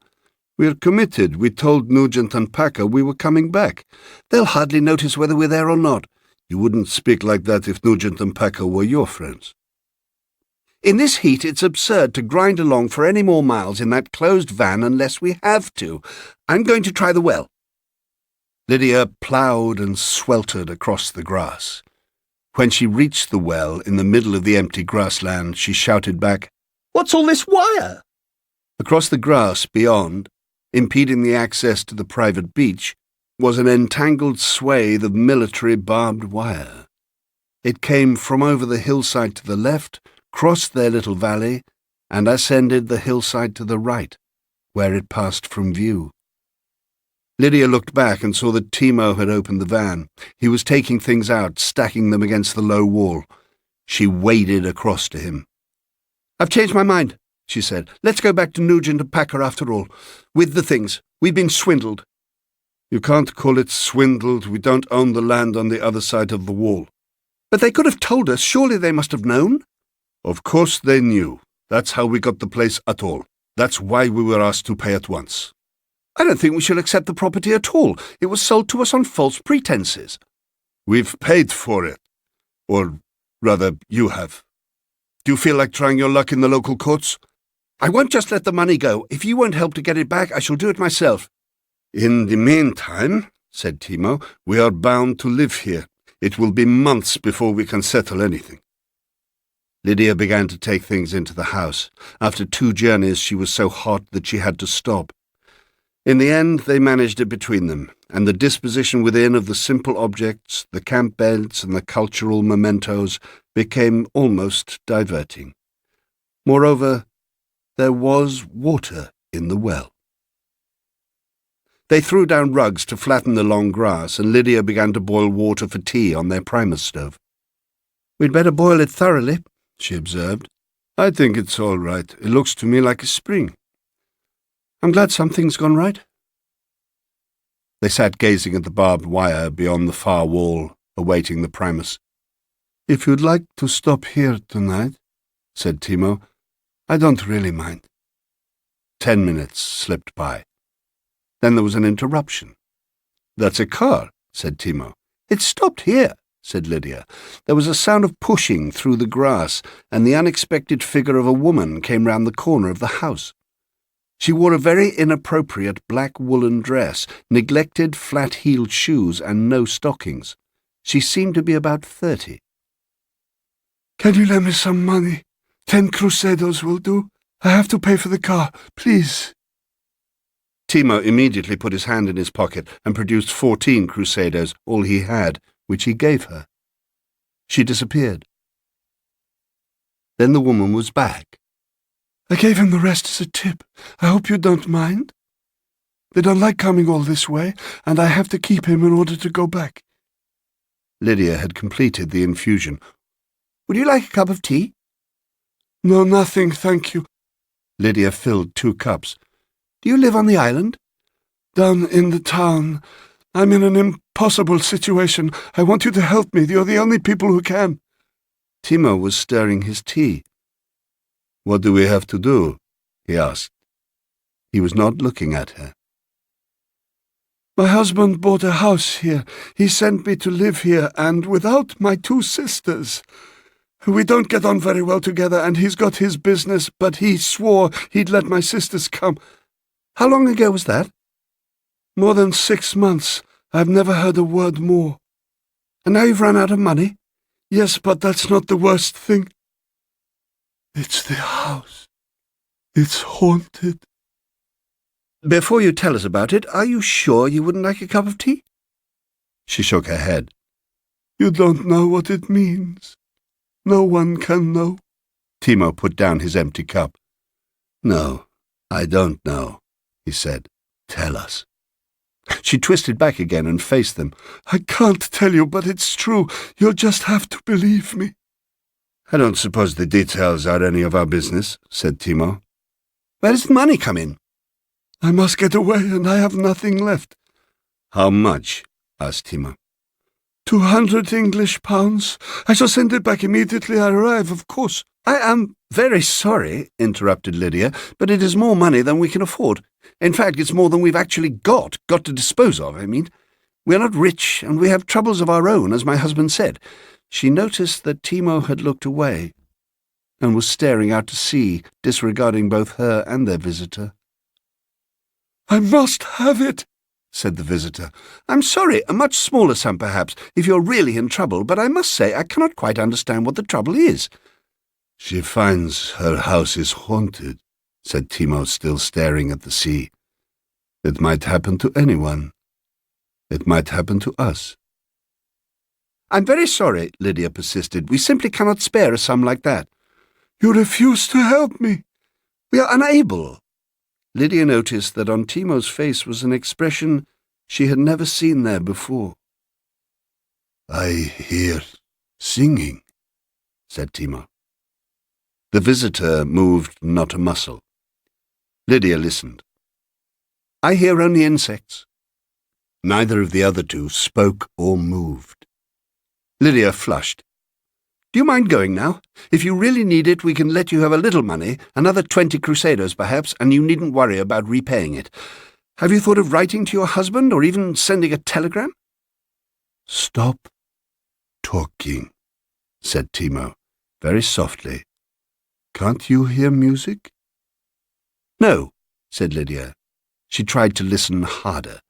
"We're committed. We told Nugent and Packer we were coming back." "They'll hardly notice whether we're there or not." "You wouldn't speak like that if Nugent and Packer were your friends." "In this heat it's absurd to grind along for any more miles in that closed van unless we have to. I'm going to try the well." Lydia ploughed and sweltered across the grass. When she reached the well in the middle of the empty grassland, she shouted back, "What's all this wire?" Across the grass beyond, impeding the access to the private beach, was an entangled swathe of military barbed wire. It came from over the hillside to the left, crossed their little valley, and ascended the hillside to the right, where it passed from view. Lydia looked back and saw that Timo had opened the van. He was taking things out, stacking them against the low wall. She waded across to him. "I've changed my mind," she said. "Let's go back to Nugent and Packer after all. With the things. We've been swindled." "You can't call it swindled. We don't own the land on the other side of the wall." "But they could have told us. Surely they must have known." "Of course they knew. That's how we got the place at all. That's why we were asked to pay at once." "I don't think we shall accept the property at all. It was sold to us on false pretenses." "We've paid for it. Or, rather, you have. Do you feel like trying your luck in the local courts?" "I won't just let the money go. If you won't help to get it back, I shall do it myself." "In the meantime," said Timo, "we are bound to live here. It will be months before we can settle anything." Lydia began to take things into the house. After 2 journeys she was so hot that she had to stop. In the end they managed it between them, and the disposition within of the simple objects, the camp beds and the cultural mementos, became almost diverting. Moreover, there was water in the well. They threw down rugs to flatten the long grass, and Lydia began to boil water for tea on their primus stove. "We'd better boil it thoroughly," she observed. "I think it's all right. It looks to me like a spring. I'm glad something's gone right." They sat gazing at the barbed wire beyond the far wall, awaiting the primus. "If you'd like to stop here tonight," said Timo, "I don't really mind." 10 minutes slipped by. Then there was an interruption. "That's a car," said Timo. "It stopped here," said Lydia. There was a sound of pushing through the grass, and the unexpected figure of a woman came round the corner of the house. She wore a very inappropriate black woolen dress, neglected flat-heeled shoes, and no stockings. She seemed to be about 30. "Can you lend me some money? 10 crusados will do. I have to pay for the car, please." Timo immediately put his hand in his pocket and produced 14 crusados, all he had, which he gave her. She disappeared. Then the woman was back. "I gave him the rest as a tip. I hope you don't mind. They don't like coming all this way, and I have to keep him in order to go back." Lydia had completed the infusion. "Would you like a cup of tea?" "No, nothing, thank you." Lydia filled 2 cups. "Do you live on the island?" "Down in the town. I'm in an impossible situation. I want you to help me. You're the only people who can." Timo was stirring his tea. "What do we have to do?" he asked. He was not looking at her. "My husband bought a house here. He sent me to live here, and without my 2 sisters. We don't get on very well together, and he's got his business, but he swore he'd let my sisters come." "How long ago was that?" "More than 6 months. I've never heard a word more." "And now you've run out of money?" "Yes, but that's not the worst thing. It's the house. It's haunted." "Before you tell us about it, are you sure you wouldn't like a cup of tea?" She shook her head. "You don't know what it means. No one can know." Timo put down his empty cup. "No, I don't know," he said. "Tell us." She twisted back again and faced them. "I can't tell you, but it's true. You'll just have to believe me." "I don't suppose the details are any of our business," said Timo. "Where does the money come in?" "I must get away, and I have nothing left." "How much?" asked Timo. 200 English pounds. I shall send it back immediately I arrive, of course." "I am very sorry," interrupted Lydia, "but it is more money than we can afford. In fact, it's more than we've actually got to dispose of, I mean. We're not rich, and we have troubles of our own, as my husband said." She noticed that Timo had looked away and was staring out to sea, disregarding both her and their visitor. "I must have it," said the visitor. "I'm sorry, a much smaller sum perhaps, if you're really in trouble, but I must say I cannot quite understand what the trouble is." "She finds her house is haunted," said Timo, still staring at the sea. "It might happen to anyone. It might happen to us." "I'm very sorry," Lydia persisted. "We simply cannot spare a sum like that." "You refuse to help me?" "We are unable." Lydia noticed that on Timo's face was an expression she had never seen there before. "I hear singing," said Timo. The visitor moved not a muscle. Lydia listened. "I hear only insects." Neither of the other 2 spoke or moved. Lydia flushed. "Do you mind going now? If you really need it, we can let you have a little money, another 20 crusados perhaps, and you needn't worry about repaying it. Have you thought of writing to your husband, or even sending a telegram?" "Stop talking," said Timo, very softly. "Can't you hear music?" "No," said Lydia. She tried to listen harder.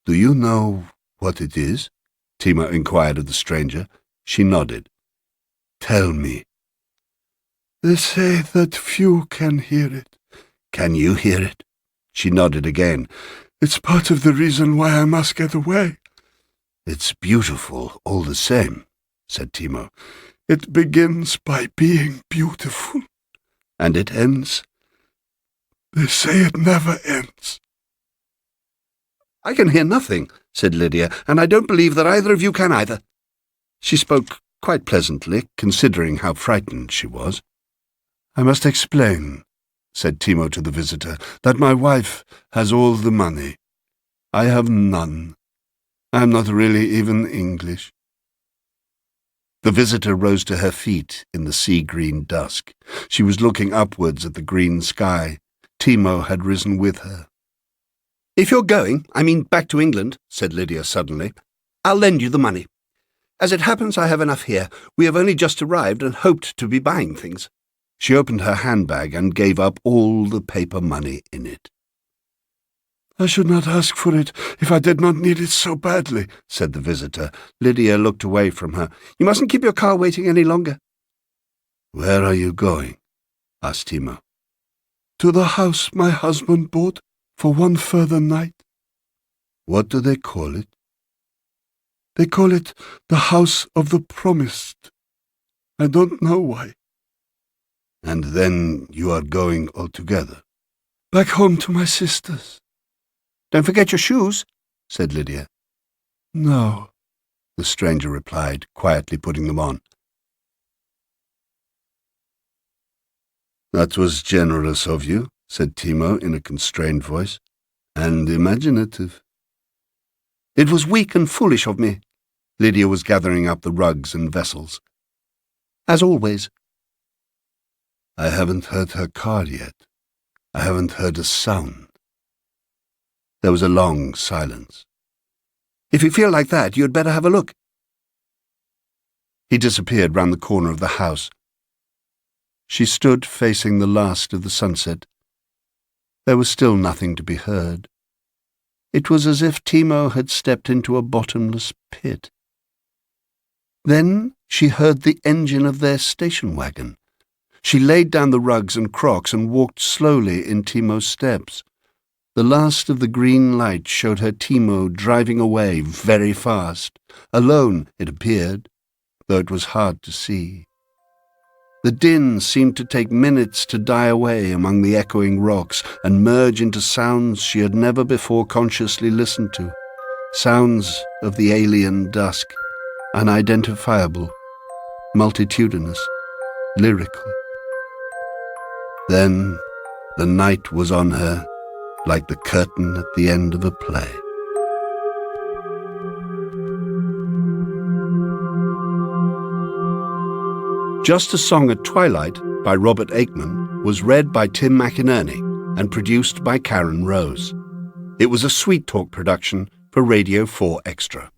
"Do you know what it is?" Timo inquired of the stranger. She nodded. "Tell me." "They say that few can hear it." "Can you hear it?" She nodded again. "It's part of the reason why I must get away." "It's beautiful all the same," said Timo. "It begins by being beautiful." "And it ends?" "They say it never ends." I can hear nothing, said Lydia, and I don't believe that either of you can either. She spoke quite pleasantly, considering how frightened she was. I must explain, said Timo to the visitor, that my wife has all the money. I have none. I am not really even English. The visitor rose to her feet in the sea-green dusk. She was looking upwards at the green sky. Timo had risen with her. If you're going, I mean back to England, said Lydia suddenly, I'll lend you the money. As it happens, I have enough here. We have only just arrived and hoped to be buying things. She opened her handbag and gave up all the paper money in it. I should not ask for it if I did not need it so badly, said the visitor. Lydia looked away from her. You mustn't keep your car waiting any longer. Where are you going? Asked Timo. To the house my husband bought for one further night. What do they call it? They call it the House of the Promised. I don't know why. And then you are going altogether? Back home to my sisters. Don't forget your shoes, said Lydia. No, the stranger replied, quietly putting them on. That was generous of you, said Timo in a constrained voice, and imaginative. It was weak and foolish of me. Lydia was gathering up the rugs and vessels. As always. I haven't heard her car yet. I haven't heard a sound. There was a long silence. If you feel like that, you'd better have a look. He disappeared round the corner of the house. She stood facing the last of the sunset. There was still nothing to be heard. It was as if Timo had stepped into a bottomless pit. Then she heard the engine of their station wagon. She laid down the rugs and crocks and walked slowly in Timo's steps. The last of the green light showed her Timo driving away very fast, alone, it appeared, though it was hard to see. The din seemed to take minutes to die away among the echoing rocks and merge into sounds she had never before consciously listened to, sounds of the alien dusk, unidentifiable, multitudinous, lyrical. Then the night was on her, like the curtain at the end of a play. Just a Song at Twilight by Robert Aickman was read by Tim McInerney and produced by Karen Rose. It was a Sweet Talk production for Radio 4 Extra.